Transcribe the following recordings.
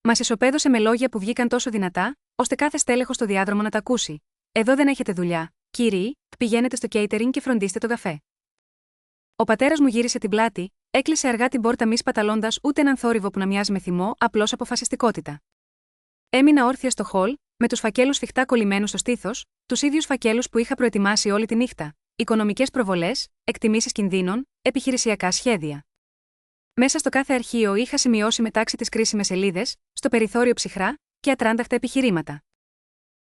Μας ισοπαίδωσε με λόγια που βγήκαν τόσο δυνατά, ώστε κάθε στέλεχος στο διάδρομο να τα ακούσει. Εδώ δεν έχετε δουλειά, κύριοι, πηγαίνετε στο catering και φροντίστε το καφέ. Ο πατέρας μου γύρισε την πλάτη, έκλεισε αργά την πόρτα μη σπαταλώντας ούτε έναν θόρυβο που να μοιάζει με θυμό, απλώς αποφασιστικότητα. Έμεινα όρθια στο χολ, με τους φακέλους σφιχτά κολλημένους στο στήθος, τους ίδιους φακέλους που είχα προετοιμάσει όλη τη νύχτα. Οικονομικές προβολές, εκτιμήσεις κινδύνων, επιχειρησιακά σχέδια. Μέσα στο κάθε αρχείο είχα σημειώσει μετάξι τις κρίσιμες σελίδες, στο περιθώριο ψυχρά και ατράνταχτα επιχειρήματα.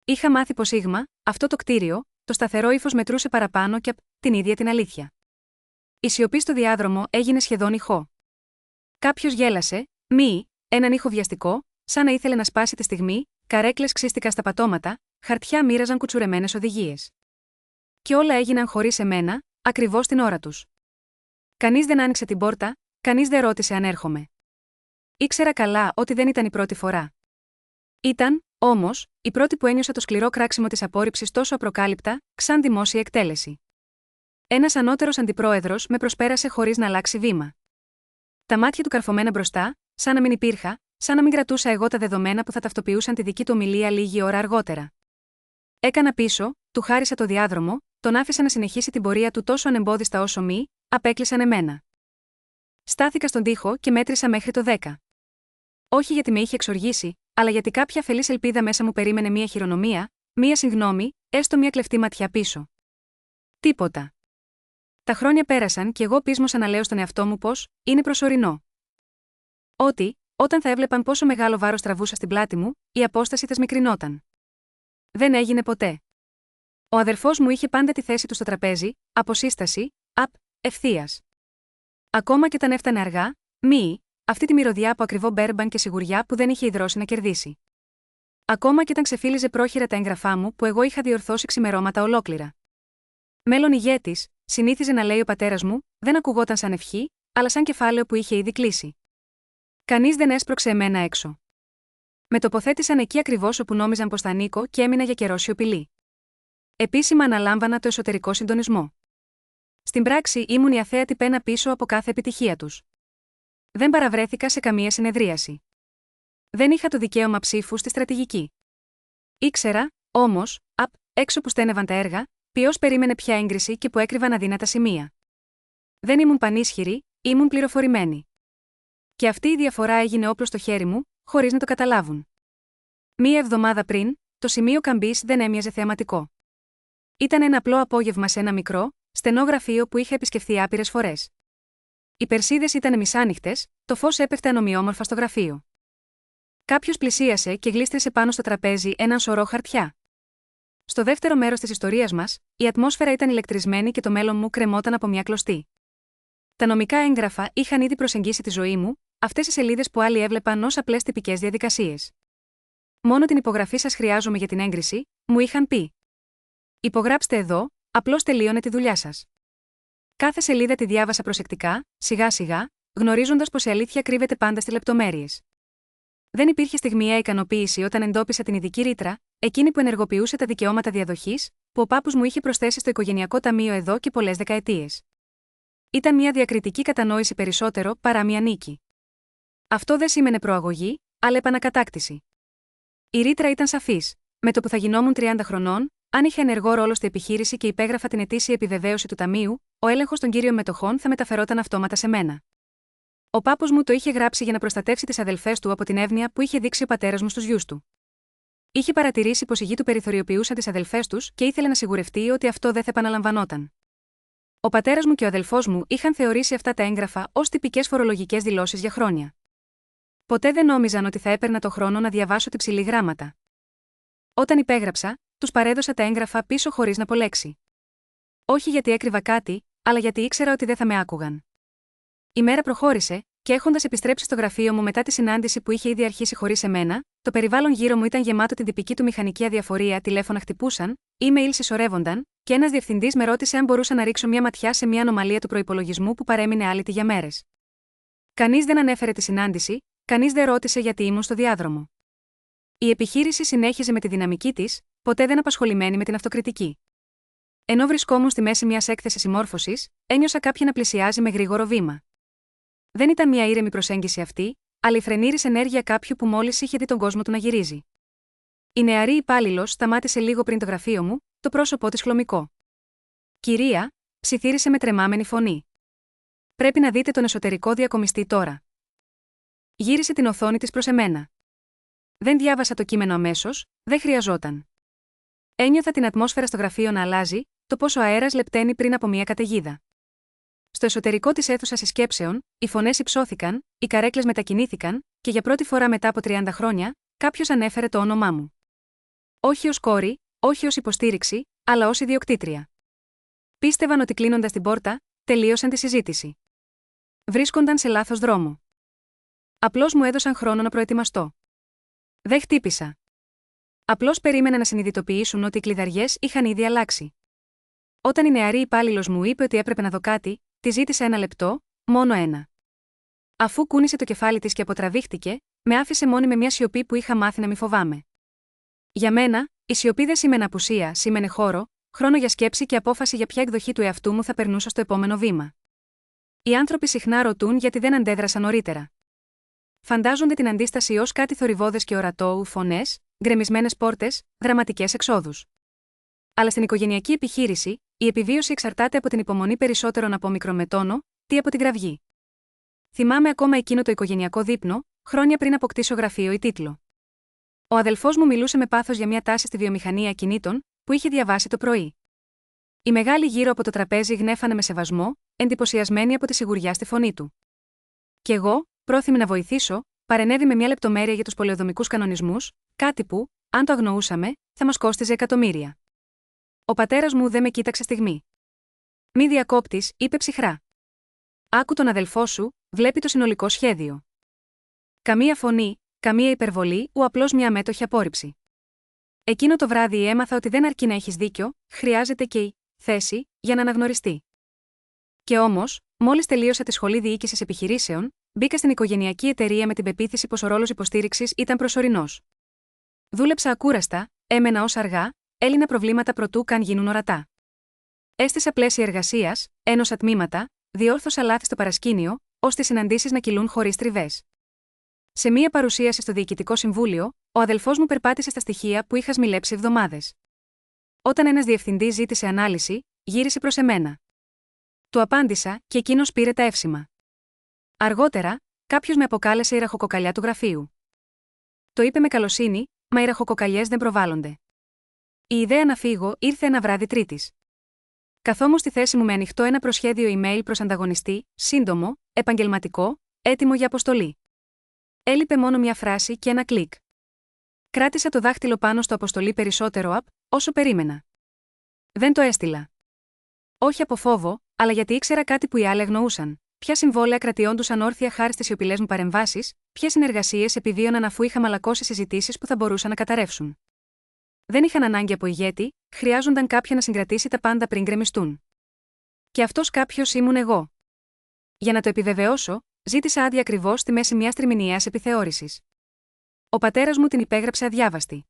Είχα μάθει πως αυτό το κτίριο, το σταθερό ύφος μετρούσε παραπάνω και την ίδια την αλήθεια. Η σιωπή στο διάδρομο έγινε σχεδόν ηχό. Κάποιος γέλασε, έναν ήχο βιαστικό, σαν να ήθελε να σπάσει τη στιγμή, καρέκλες ξύστηκαν στα πατώματα, χαρτιά μοίραζαν κουτσουρεμένες οδηγίες. Και όλα έγιναν χωρίς εμένα, ακριβώς την ώρα τους. Κανείς δεν άνοιξε την πόρτα, κανείς δεν ρώτησε αν έρχομαι. Ήξερα καλά ότι δεν ήταν η πρώτη φορά. Ήταν, όμως, η πρώτη που ένιωσα το σκληρό κράξιμο της απόρριψης τόσο απροκάλυπτα, σαν δημόσια εκτέλεση. Ένας ανώτερος αντιπρόεδρος με προσπέρασε χωρίς να αλλάξει βήμα. Τα μάτια του καρφωμένα μπροστά, σαν να μην υπήρχα, σαν να μην κρατούσα εγώ τα δεδομένα που θα ταυτοποιούσαν τη δική του ομιλία λίγη ώρα αργότερα. Έκανα πίσω, του χάρισα το διάδρομο, τον άφησα να συνεχίσει την πορεία του τόσο ανεμπόδιστα όσο απέκλεισαν εμένα. Στάθηκα στον τοίχο και μέτρησα μέχρι το 10. Όχι γιατί με είχε εξοργήσει, αλλά γιατί κάποια αφελής ελπίδα μέσα μου περίμενε μία χειρονομία, μία συγγνώμη, έστω μία κλεφτή ματιά πίσω. Τίποτα. Τα χρόνια πέρασαν και εγώ πείσμωσα να λέω στον εαυτό μου πως είναι προσωρινό. Ότι, όταν θα έβλεπαν πόσο μεγάλο βάρος τραβούσα στην πλάτη μου, η απόσταση θα σμικρινόταν. Δεν έγινε ποτέ. Ο αδερφός μου είχε πάντα τη θέση του στο τραπέζι, από σύσταση, ευθείας. Ακόμα και όταν έφτανε αργά, αυτή τη μυρωδιά από ακριβό μπέρμπαν και σιγουριά που δεν είχε ιδρώσει να κερδίσει. Ακόμα και όταν ξεφύλιζε πρόχειρα τα έγγραφά μου που εγώ είχα διορθώσει ξημερώματα ολόκληρα. Μέλλον ηγέτης, συνήθιζε να λέει ο πατέρας μου, δεν ακουγόταν σαν ευχή, αλλά σαν κεφάλαιο που είχε ήδη κλείσει. Κανείς δεν έσπρωξε εμένα έξω. Με τοποθέτησαν εκεί ακριβώς όπου νόμιζαν πως θα ανήκω και έμεινα για καιρό σιωπηλή. Επίσημα αναλάμβανα το εσωτερικό συντονισμό. Στην πράξη ήμουν η αθέατη πένα πίσω από κάθε επιτυχία τους. Δεν παραβρέθηκα σε καμία συνεδρίαση. Δεν είχα το δικαίωμα ψήφου στη στρατηγική. Ήξερα, όμως, έξω που στένευαν τα έργα, ποιος περίμενε ποια έγκριση και που έκρυβαν αδύνατα σημεία. Δεν ήμουν πανίσχυρη, ήμουν πληροφορημένη. Και αυτή η διαφορά έγινε όπλο στο χέρι μου, χωρίς να το καταλάβουν. Μία εβδομάδα πριν, το σημείο καμπής δεν έμοιαζε θεαματικό. Ήταν ένα απλό απόγευμα σε ένα μικρό, στενό γραφείο που είχα επισκεφθεί άπειρες φορές. Οι περσίδες ήταν μισάνοιχτες, το φως έπεφτε ανομοιόμορφα στο γραφείο. Κάποιος πλησίασε και γλίστρισε πάνω στο τραπέζι έναν σωρό χαρτιά. Στο δεύτερο μέρος της ιστορίας μας, η ατμόσφαιρα ήταν ηλεκτρισμένη και το μέλλον μου κρεμόταν από μια κλωστή. Τα νομικά έγγραφα είχαν ήδη προσεγγίσει τη ζωή μου, αυτές οι σελίδες που άλλοι έβλεπαν ως απλές τυπικές διαδικασίες. Μόνο την υπογραφή σας χρειάζομαι για την έγκριση, μου είχαν πει. Υπογράψτε εδώ, απλώς τελείωνε τη δουλειά σας. Κάθε σελίδα τη διάβασα προσεκτικά, σιγά-σιγά, γνωρίζοντας πως η αλήθεια κρύβεται πάντα στις λεπτομέρειες. Δεν υπήρχε στιγμιαία ικανοποίηση όταν εντόπισα την ειδική ρήτρα, εκείνη που ενεργοποιούσε τα δικαιώματα διαδοχής, που ο πάππους μου είχε προσθέσει στο οικογενειακό ταμείο εδώ και πολλές δεκαετίες. Ήταν μια διακριτική κατανόηση περισσότερο παρά μια νίκη. Αυτό δεν σήμαινε προαγωγή, αλλά επανακατάκτηση. Η ρήτρα ήταν σαφής. Με το που θα γινόμουν 30 χρονών, αν είχα ενεργό ρόλο στη επιχείρηση και υπέγραφα την ετήσια επιβεβαίωση του ταμείου, ο έλεγχος των κύριων μετοχών θα μεταφερόταν αυτόματα σε μένα. Ο πάππος μου το είχε γράψει για να προστατεύσει τις αδελφές του από την εύνοια που είχε δείξει ο πατέρας μου στους γιους του. Είχε παρατηρήσει πως οι γη του περιθωριοποιούσαν τις αδελφές τους και ήθελε να σιγουρευτεί ότι αυτό δεν θα επαναλαμβανόταν. Ο πατέρας μου και ο αδελφός μου είχαν θεωρήσει αυτά τα έγγραφα ως τυπικές φορολογικές δηλώσεις για χρόνια. Ποτέ δεν νόμιζαν ότι θα έπαιρνα το χρόνο να διαβάσω τυψηλή γράμματα. Όταν υπέγραψα, τους παρέδωσα τα έγγραφα πίσω χωρίς να πω λέξη. Όχι γιατί έκρυβα κάτι, αλλά γιατί ήξερα ότι δεν θα με άκουγαν. Η μέρα προχώρησε, και έχοντας επιστρέψει στο γραφείο μου μετά τη συνάντηση που είχε ήδη αρχίσει χωρίς εμένα, το περιβάλλον γύρω μου ήταν γεμάτο την τυπική του μηχανική αδιαφορία, τηλέφωνα χτυπούσαν, email συσσωρεύονταν, και ένας διευθυντής με ρώτησε αν μπορούσα να ρίξω μια ματιά σε μια ανομαλία του προϋπολογισμού που παρέμεινε άλυτη για μέρες. Κανείς δεν ανέφερε τη συνάντηση, κανείς δεν ρώτησε γιατί ήμουν στο διάδρομο. Η επιχείρηση συνέχιζε με τη δυναμική της, ποτέ δεν απασχολημένη με την αυτοκριτική. Ενώ βρισκόμουν στη μέση μιας έκθεσης συμμόρφωσης, ένιωσα κάποιον να πλησιάζει με γρήγορο βήμα. Δεν ήταν μια ήρεμη προσέγγιση αυτή, αλλά η φρενήρης ενέργεια κάποιου που μόλις είχε δει τον κόσμο του να γυρίζει. Η νεαρή υπάλληλος σταμάτησε λίγο πριν το γραφείο μου, το πρόσωπό της χλωμικό. «Κυρία», ψιθύρισε με τρεμάμενη φωνή. «Πρέπει να δείτε τον εσωτερικό διακομιστή τώρα». Γύρισε την οθόνη της προς εμένα. Δεν διάβασα το κείμενο αμέσως, δεν χρειαζόταν. Ένιωθα την ατμόσφαιρα στο γραφείο να αλλάζει, το πόσο αέρας λεπταίνει πριν από μια καταιγίδα. Στο εσωτερικό της αίθουσας συσκέψεων, οι φωνές υψώθηκαν, οι καρέκλες μετακινήθηκαν, και για πρώτη φορά μετά από 30 χρόνια, κάποιος ανέφερε το όνομά μου. Όχι ως κόρη, όχι ως υποστήριξη, αλλά ως ιδιοκτήτρια. Πίστευαν ότι κλείνοντας την πόρτα, τελείωσαν τη συζήτηση. Βρίσκονταν σε λάθος δρόμο. Απλώς μου έδωσαν χρόνο να προετοιμαστώ. Δεν χτύπησα. Απλώς περίμενα να συνειδητοποιήσουν ότι οι κλειδαριές είχαν ήδη αλλάξει. Όταν η νεαρή υπάλληλος μου είπε ότι έπρεπε να δω κάτι, τη ζήτησα 1 λεπτό, μόνο 1. Αφού κούνησε το κεφάλι της και αποτραβήχτηκε, με άφησε μόνη με μια σιωπή που είχα μάθει να μη φοβάμαι. Για μένα, η σιωπή δεν σήμαινε απουσία, σήμαινε χώρο, χρόνο για σκέψη και απόφαση για ποια εκδοχή του εαυτού μου θα περνούσα στο επόμενο βήμα. Οι άνθρωποι συχνά ρωτούν γιατί δεν αντέδρασαν νωρίτερα. Φαντάζονται την αντίσταση ως κάτι θορυβώδες και ορατό, φωνές, γκρεμισμένες πόρτες, δραματικές εξόδους. Αλλά στην οικογενειακή επιχείρηση, η επιβίωση εξαρτάται από την υπομονή περισσότερον από μικρομετόνο, τι από την κραυγή. Θυμάμαι ακόμα εκείνο το οικογενειακό δείπνο, χρόνια πριν αποκτήσω γραφείο ή τίτλο. Ο αδελφός μου μιλούσε με πάθος για μια τάση στη βιομηχανία ακινήτων, που είχε διαβάσει το πρωί. Οι μεγάλοι γύρω από το τραπέζι γνέφανε με σεβασμό, εντυπωσιασμένοι από τη σιγουριά στη φωνή του. Κι εγώ, πρόθυμη να βοηθήσω, παρενέβη με μια λεπτομέρεια για τους πολεοδομικούς κανονισμούς, κάτι που, αν το αγνοούσαμε, θα μας κόστιζε εκατομμύρια. Ο πατέρας μου δεν με κοίταξε στιγμή. «Μη διακόπτεις», είπε ψυχρά. «Άκου τον αδελφό σου, βλέπει το συνολικό σχέδιο». Καμία φωνή, καμία υπερβολή, απλώς μια αμέτωχη απόρριψη. Εκείνο το βράδυ έμαθα ότι δεν αρκεί να έχεις δίκιο, χρειάζεται και η θέση για να αναγνωριστεί. Και όμως, μόλις τελείωσα τη σχολή διοίκησης επιχειρήσεων, μπήκα στην οικογενειακή εταιρεία με την πεποίθηση πως ο ρόλος υποστήριξης ήταν προσωρινός. Δούλεψα ακούραστα, έμενα ως αργά, έλυνα προβλήματα προτού καν γίνουν ορατά. Έστησα πλαίσια εργασίας, ένωσα τμήματα, διόρθωσα λάθη στο παρασκήνιο, ώστε οι συναντήσεις να κυλούν χωρίς τριβές. Σε μία παρουσίαση στο Διοικητικό Συμβούλιο, ο αδελφός μου περπάτησε στα στοιχεία που είχα σμιλέψει εβδομάδες. Όταν ένας διευθυντής ζήτησε ανάλυση, γύρισε προς εμένα. Του απάντησα και εκείνος πήρε τα εύσημα. Αργότερα, κάποιος με αποκάλεσε η ραχοκοκαλιά του γραφείου. Το είπε με καλοσύνη, μα οι ραχοκοκαλιές δεν προβάλλονται. Η ιδέα να φύγω ήρθε ένα βράδυ Τρίτης. Καθόμουν στη θέση μου με ανοιχτό ένα προσχέδιο email προς ανταγωνιστή, σύντομο, επαγγελματικό, έτοιμο για αποστολή. Έλειπε μόνο μια φράση και ένα κλικ. Κράτησα το δάχτυλο πάνω στο αποστολή περισσότερο όσο περίμενα. Δεν το έστειλα. Όχι από φόβο, αλλά γιατί ήξερα κάτι που οι άλλοι αγνοούσαν. Ποια συμβόλαια κρατιόντουσαν όρθια χάρη στις σιωπηλές μου παρεμβάσεις, ποιες συνεργασίες επιβίωναν αφού είχα μαλακώσει συζητήσεις που θα μπορούσαν να καταρρεύσουν. Δεν είχαν ανάγκη από ηγέτη, χρειάζονταν κάποιον να συγκρατήσει τα πάντα πριν γκρεμιστούν. Και αυτός κάποιος ήμουν εγώ. Για να το επιβεβαιώσω, ζήτησα άδεια ακριβώς στη μέση μιας τριμηνιαίας επιθεώρησης. Ο πατέρας μου την υπέγραψε αδιάβαστη.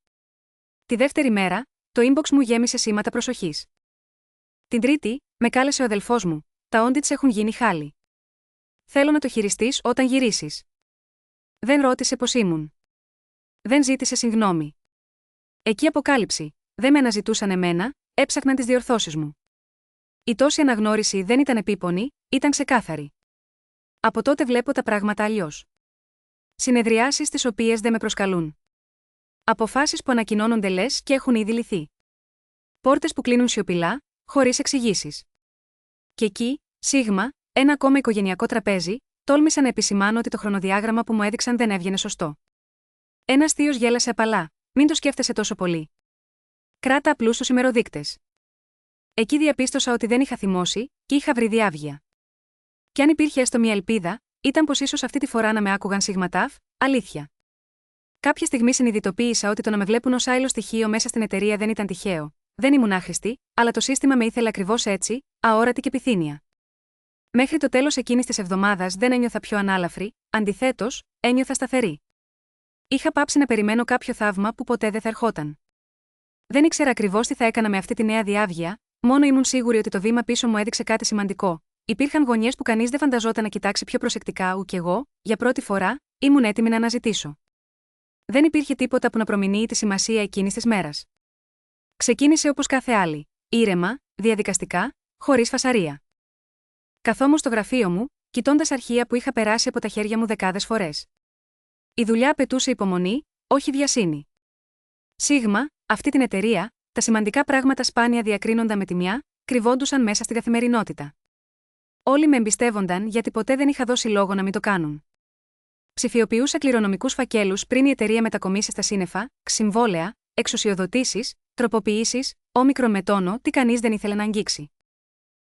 Τη δεύτερη μέρα, το inbox μου γέμισε σήματα προσοχής. Την Τρίτη, με κάλεσε ο αδελφός μου. Τα audits έχουν γίνει χάλι. Θέλω να το χειριστείς όταν γυρίσεις. Δεν ρώτησε πώς ήμουν. Δεν ζήτησε συγγνώμη. Εκεί αποκάλυψη. Δεν με αναζητούσαν εμένα, έψαχναν τις διορθώσεις μου. Η τόση αναγνώριση δεν ήταν επίπονη, ήταν ξεκάθαρη. Από τότε βλέπω τα πράγματα αλλιώς. Συνεδριάσεις στις οποίες δεν με προσκαλούν. Αποφάσεις που ανακοινώνονται λες και έχουν ήδη λυθεί. Πόρτες που κλείνουν σιωπηλά, χωρίς εξηγήσεις. Και εκεί, σίγμα, ένα ακόμα οικογενειακό τραπέζι, τόλμησα να επισημάνω ότι το χρονοδιάγραμμα που μου έδειξαν δεν έβγαινε σωστό. Ένας θείος γέλασε απαλά. Μην το σκέφτεσαι τόσο πολύ. Κράτα απλούς τους ημεροδείκτες. Εκεί διαπίστωσα ότι δεν είχα θυμώσει και είχα βρει διάβγεια. Κι αν υπήρχε έστω μια ελπίδα, ήταν πως ίσως αυτή τη φορά να με άκουγαν σιγματάφ, αλήθεια. Κάποια στιγμή συνειδητοποίησα ότι το να με βλέπουν ως άειλο στοιχείο μέσα στην εταιρεία δεν ήταν τυχαίο. Δεν ήμουν άχρηστη, αλλά το σύστημα με ήθελε ακριβώς έτσι, αόρατη και πυθύνια. Μέχρι το τέλος εκείνης της εβδομάδας δεν ένιωθα πιο ανάλαφρη, αντιθέτως, ένιωθα σταθερή. Είχα πάψει να περιμένω κάποιο θαύμα που ποτέ δεν θα ερχόταν. Δεν ήξερα ακριβώς τι θα έκανα με αυτή τη νέα διάβγεια, μόνο ήμουν σίγουρη ότι το βήμα πίσω μου έδειξε κάτι σημαντικό. Υπήρχαν γωνιές που κανείς δεν φανταζόταν να κοιτάξει πιο προσεκτικά, ου κι εγώ, για πρώτη φορά, ήμουν έτοιμη να αναζητήσω. Δεν υπήρχε τίποτα που να προμηνύει τη σημασία εκείνης της μέρας. Ξεκίνησε όπως κάθε άλλη, ήρεμα, διαδικαστικά, χωρίς φασαρία. Καθόμουν στο γραφείο μου, κοιτώντας αρχεία που είχα περάσει από τα χέρια μου δεκάδες φορές. Η δουλειά απαιτούσε υπομονή, όχι βιασύνη. Σίγμα, αυτή την εταιρεία, τα σημαντικά πράγματα σπάνια διακρίνονταν με τη μια, κρυβόντουσαν μέσα στην καθημερινότητα. Όλοι με εμπιστεύονταν γιατί ποτέ δεν είχα δώσει λόγο να μην το κάνουν. Ψηφιοποιούσα κληρονομικούς φακέλους πριν η εταιρεία μετακομίσει στα σύννεφα, συμβόλαια, εξουσιοδοτήσεις, τροποποιήσεις, όμικρον με τόνο, τι κανείς δεν ήθελε να αγγίξει.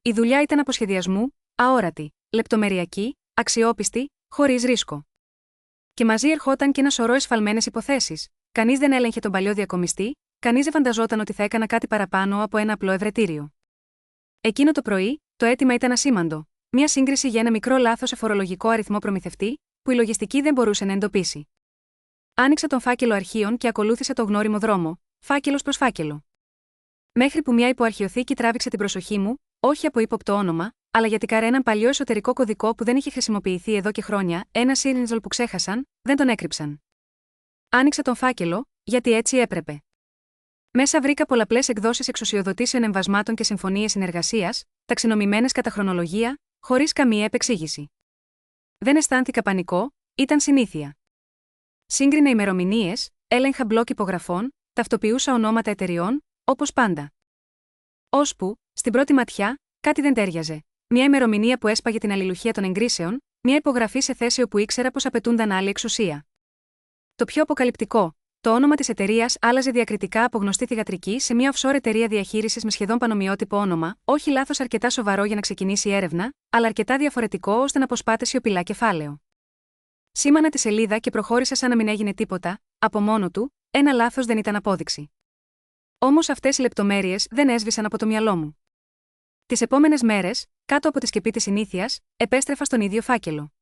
Η δουλειά ήταν από σχεδιασμού, αόρατη, λεπτομεριακή, αξιόπιστη, χωρίς ρίσκο. Και μαζί ερχόταν και ένα σωρό εσφαλμένες υποθέσεις. Κανείς δεν έλεγχε τον παλιό διακομιστή, κανείς δεν φανταζόταν ότι θα έκανα κάτι παραπάνω από ένα απλό ευρετήριο. Εκείνο το πρωί, το αίτημα ήταν ασήμαντο. Μια σύγκριση για ένα μικρό λάθος σε φορολογικό αριθμό προμηθευτή, που η λογιστική δεν μπορούσε να εντοπίσει. Άνοιξα τον φάκελο αρχείων και ακολούθησα το γνώριμο δρόμο, φάκελος προς φάκελο. Μέχρι που μια υποαρχιοθήκη τράβηξε την προσοχή μου, όχι από ύποπτο όνομα, αλλά γιατί έναν παλιό εσωτερικό κωδικό που δεν είχε χρησιμοποιηθεί εδώ και χρόνια, ένα σύρινζολ που ξέχασαν, δεν τον έκρυψαν. Άνοιξα τον φάκελο, γιατί έτσι έπρεπε. Μέσα βρήκα πολλαπλές εκδόσεις εξουσιοδοτήσεων εμβασμάτων και συμφωνίες συνεργασίας, ταξινομημένες κατά χρονολογία, χωρίς καμία επεξήγηση. Δεν αισθάνθηκα πανικό, ήταν συνήθεια. Σύγκρινα ημερομηνίες, έλεγχα μπλοκ υπογραφών, ταυτοποιούσα ονόματα εταιριών, όπως πάντα. Ώσπου, στην πρώτη ματιά, κάτι δεν τέριαζε. Μια ημερομηνία που έσπαγε την αλληλουχία των εγκρίσεων, μια υπογραφή σε θέση όπου ήξερα πως απαιτούνταν άλλη εξουσία. Το πιο αποκαλυπτικό, το όνομα της εταιρείας άλλαζε διακριτικά από γνωστή θυγατρική σε μια offshore εταιρεία διαχείρισης με σχεδόν πανομοιότυπο όνομα, όχι λάθος αρκετά σοβαρό για να ξεκινήσει η έρευνα, αλλά αρκετά διαφορετικό ώστε να αποσπάται σιωπηλά κεφάλαιο. Σήμανα τη σελίδα και προχώρησα σαν να μην έγινε τίποτα, από μόνο του, ένα λάθος δεν ήταν απόδειξη. Όμως αυτές οι λεπτομέρειες δεν έσβησαν από το μυαλό μου. Τις επόμενες μέρες, κάτω από τη σκεπή της συνήθειας, επέστρεφα στον ίδιο φάκελο.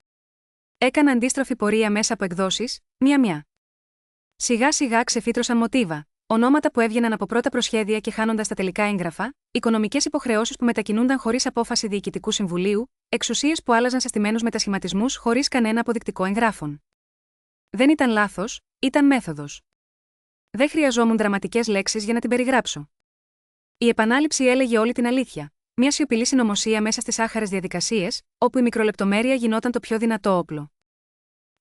Έκανα αντίστροφη πορεία μέσα από εκδόσεις, μία-μία. Σιγά-σιγά ξεφύτρωσαν μοτίβα, ονόματα που έβγαιναν από πρώτα προσχέδια και χάνοντας τα τελικά έγγραφα, οικονομικές υποχρεώσεις που μετακινούνταν χωρίς απόφαση διοικητικού συμβουλίου, εξουσίες που άλλαζαν σε στημένους μετασχηματισμούς χωρίς κανένα αποδεικτικό εγγράφων. Δεν ήταν λάθος, ήταν μέθοδος. Δεν χρειαζόμουν δραματικές λέξεις για να την περιγράψω. Η επανάληψη έλεγε όλη την αλήθεια. Μια σιωπηλή συνωμοσία μέσα στις άχαρες διαδικασίες, όπου η μικρολεπτομέρεια γινόταν το πιο δυνατό όπλο.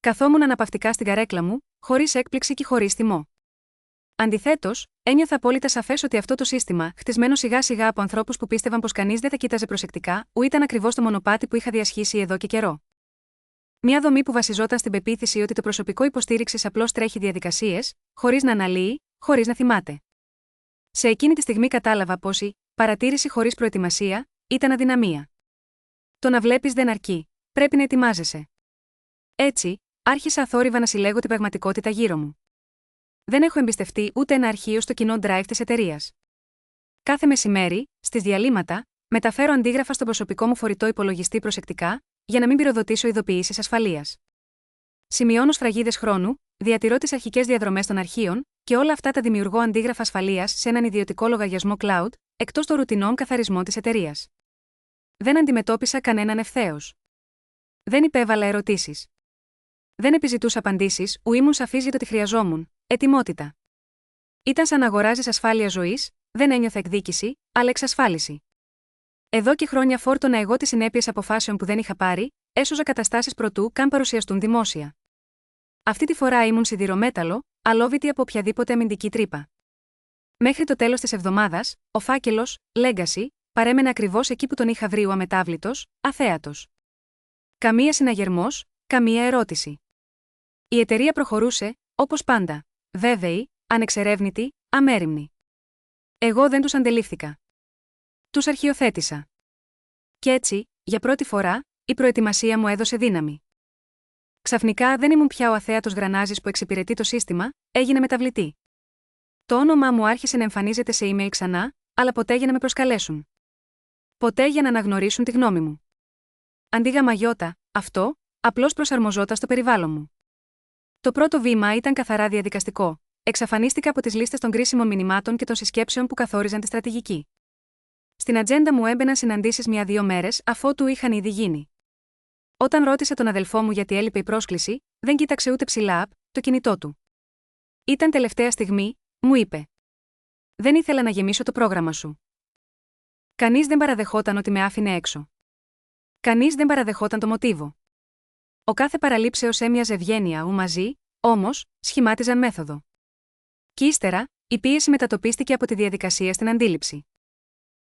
Καθόμουν αναπαυτικά στην καρέκλα μου, χωρίς έκπληξη και χωρίς θυμό. Αντιθέτως, ένιωθα απόλυτα σαφές ότι αυτό το σύστημα, χτισμένο σιγά-σιγά από ανθρώπους που πίστευαν πως κανείς δεν τα κοίταζε προσεκτικά, ήταν ακριβώς το μονοπάτι που είχα διασχίσει εδώ και καιρό. Μια δομή που βασιζόταν στην πεποίθηση ότι το προσωπικό υποστήριξης απλώς τρέχει διαδικασίες, χωρίς να αναλύει, χωρίς να θυμάται. Σε εκείνη τη στιγμή κατάλαβα πως η παρατήρηση χωρίς προετοιμασία ήταν αδυναμία. Το να βλέπεις δεν αρκεί, πρέπει να ετοιμάζεσαι. Έτσι, άρχισα αθόρυβα να συλλέγω την πραγματικότητα γύρω μου. Δεν έχω εμπιστευτεί ούτε ένα αρχείο στο κοινό drive της εταιρείας. Κάθε μεσημέρι, στις διαλύματα, μεταφέρω αντίγραφα στο προσωπικό μου φορητό υπολογιστή προσεκτικά, για να μην πυροδοτήσω ειδοποιήσεις ασφαλείας. Σημειώνω σφραγίδες χρόνου, διατηρώ τις αρχικές διαδρομές των αρχείων, και όλα αυτά τα δημιουργώ αντίγραφα ασφαλείας σε έναν ιδιωτικό λογαριασμό cloud, εκτός των ρουτινών καθαρισμών της εταιρείας. Δεν αντιμετώπισα κανέναν ευθέως. Δεν υπέβαλα ερωτήσεις. Δεν επιζητούσα απαντήσεις, ου ήμουν σαφής για το τι χρειαζόμουν. Ετοιμότητα. Ήταν σαν να αγοράζεις ασφάλεια ζωής, δεν ένιωθα εκδίκηση, αλλά εξασφάλιση. Εδώ και χρόνια φόρτωνα εγώ τις συνέπειες αποφάσεων που δεν είχα πάρει, έσωζα καταστάσεις προτού καν παρουσιαστούν δημόσια. Αυτή τη φορά ήμουν σιδηρομέταλλο, αλόβητη από οποιαδήποτε αμυντική τρύπα. Μέχρι το τέλος της εβδομάδας, ο φάκελος, Legacy, παρέμενε ακριβώς εκεί που τον είχα βρει αμετάβλητος, αθέατος. Καμία συναγερμός, καμία ερώτηση. Η εταιρεία προχωρούσε, όπως πάντα. Βέβαιη, ανεξερεύνητη, αμέριμνη. Εγώ δεν τους αντελήφθηκα. Τους αρχιοθέτησα. Κι έτσι, για πρώτη φορά, η προετοιμασία μου έδωσε δύναμη. Ξαφνικά δεν ήμουν πια ο αθέατος γρανάζης που εξυπηρετεί το σύστημα, έγινε μεταβλητή. Το όνομά μου άρχισε να εμφανίζεται σε email ξανά, αλλά ποτέ για να με προσκαλέσουν. Ποτέ για να αναγνωρίσουν τη γνώμη μου. Αντί γαμαγιώτα, αυτό, απλώς προσαρμοζόταν στο περιβάλλον μου. Το πρώτο βήμα ήταν καθαρά διαδικαστικό. Εξαφανίστηκα από τις λίστες των κρίσιμων μηνυμάτων και των συσκέψεων που καθόριζαν τη στρατηγική. Στην ατζέντα μου έμπαιναν συναντήσεις 1-2 μέρες αφότου είχαν ήδη γίνει. Όταν ρώτησα τον αδελφό μου γιατί έλειπε η πρόσκληση, δεν κοίταξε ούτε ψηλά το κινητό του. Ήταν τελευταία στιγμή, μου είπε. Δεν ήθελα να γεμίσω το πρόγραμμα σου. Κανείς δεν παραδεχόταν ότι με άφηνε έξω. Κανείς δεν παραδεχόταν το μοτίβο. Ο κάθε παραλήψεως έμοιαζε ευγένεια μαζί, όμως, σχημάτιζαν μέθοδο. Κι ύστερα, η πίεση μετατοπίστηκε από τη διαδικασία στην αντίληψη.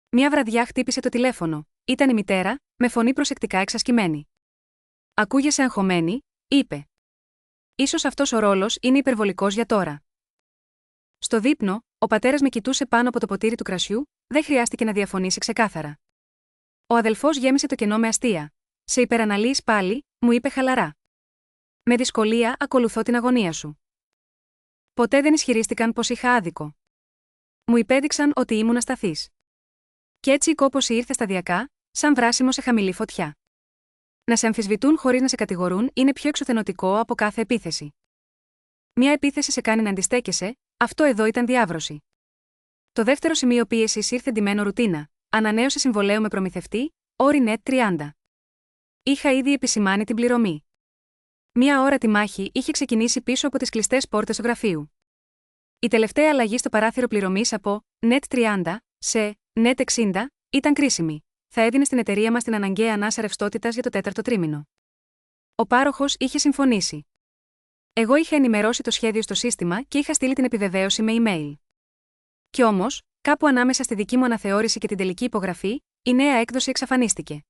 Μια βραδιά χτύπησε το τηλέφωνο. Ήταν η μητέρα, με φωνή προσεκτικά εξασκημένη. Ακούγεσαι αγχωμένη, είπε. Ίσως αυτός ο ρόλος είναι υπερβολικός για τώρα. Στο δείπνο, ο πατέρας με κοιτούσε πάνω από το ποτήρι του κρασιού, δεν χρειάστηκε να διαφωνήσει ξεκάθαρα. Ο αδελφός γέμισε το κενό με αστεία. Σε υπεραναλύεις πάλι, μου είπε χαλαρά. Με δυσκολία ακολουθώ την αγωνία σου. Ποτέ δεν ισχυρίστηκαν πως είχα άδικο. Μου υπέδειξαν ότι ήμουν ασταθής. Κι έτσι η κόπωση ήρθε σταδιακά, σαν βράσιμο σε χαμηλή φωτιά. Να σε αμφισβητούν χωρίς να σε κατηγορούν είναι πιο εξουθενωτικό από κάθε επίθεση. Μια επίθεση σε κάνει να αντιστέκεσαι, αυτό εδώ ήταν διάβρωση. Το δεύτερο σημείο πίεσης ήρθε ντυμένο ρουτίνα. Ανανέωση συμβολέου με προμηθευτή, όρι net 30. Είχα ήδη επισημάνει την πληρωμή. Μια ώρα τη μάχη είχε ξεκινήσει πίσω από τις κλειστές πόρτες του γραφείου. Η τελευταία αλλαγή στο παράθυρο πληρωμής από net 30 σε net 60 ήταν κρίσιμη. Θα έδινε στην εταιρεία μας την αναγκαία ανάσα ρευστότητας για το τέταρτο τρίμηνο. Ο πάροχος είχε συμφωνήσει. Εγώ είχα ενημερώσει το σχέδιο στο σύστημα και είχα στείλει την επιβεβαίωση με email. Κι όμως, κάπου ανάμεσα στη δική μου αναθεώρηση και την τελική υπογραφή, η νέα έκδοση εξαφανίστηκε.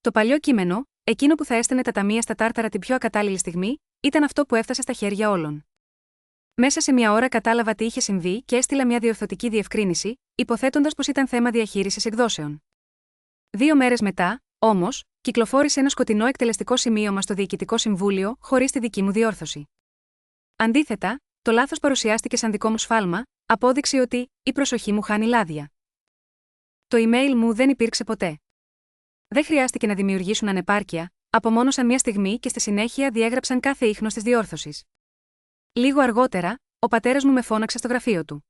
Το παλιό κείμενο, εκείνο που θα έστενε τα ταμεία στα τάρταρα την πιο ακατάλληλη στιγμή, ήταν αυτό που έφτασε στα χέρια όλων. Μέσα σε μια ώρα κατάλαβα τι είχε συμβεί και έστειλα μια διορθωτική διευκρίνηση, υποθέτοντας πως ήταν θέμα διαχείρισης εκδόσεων. 2 μέρες μετά, όμως, κυκλοφόρησε ένα σκοτεινό εκτελεστικό σημείωμα στο Διοικητικό Συμβούλιο, χωρίς τη δική μου διόρθωση. Αντίθετα, το λάθος παρουσιάστηκε σαν δικό μου σφάλμα, απόδειξη ότι η προσοχή μου χάνει λάδια. Το email μου δεν υπήρξε ποτέ. Δεν χρειάστηκε να δημιουργήσουν ανεπάρκεια, απομόνωσαν μια στιγμή και στη συνέχεια διέγραψαν κάθε ίχνος της διόρθωσης. Λίγο αργότερα, ο πατέρας μου με φώναξε στο γραφείο του.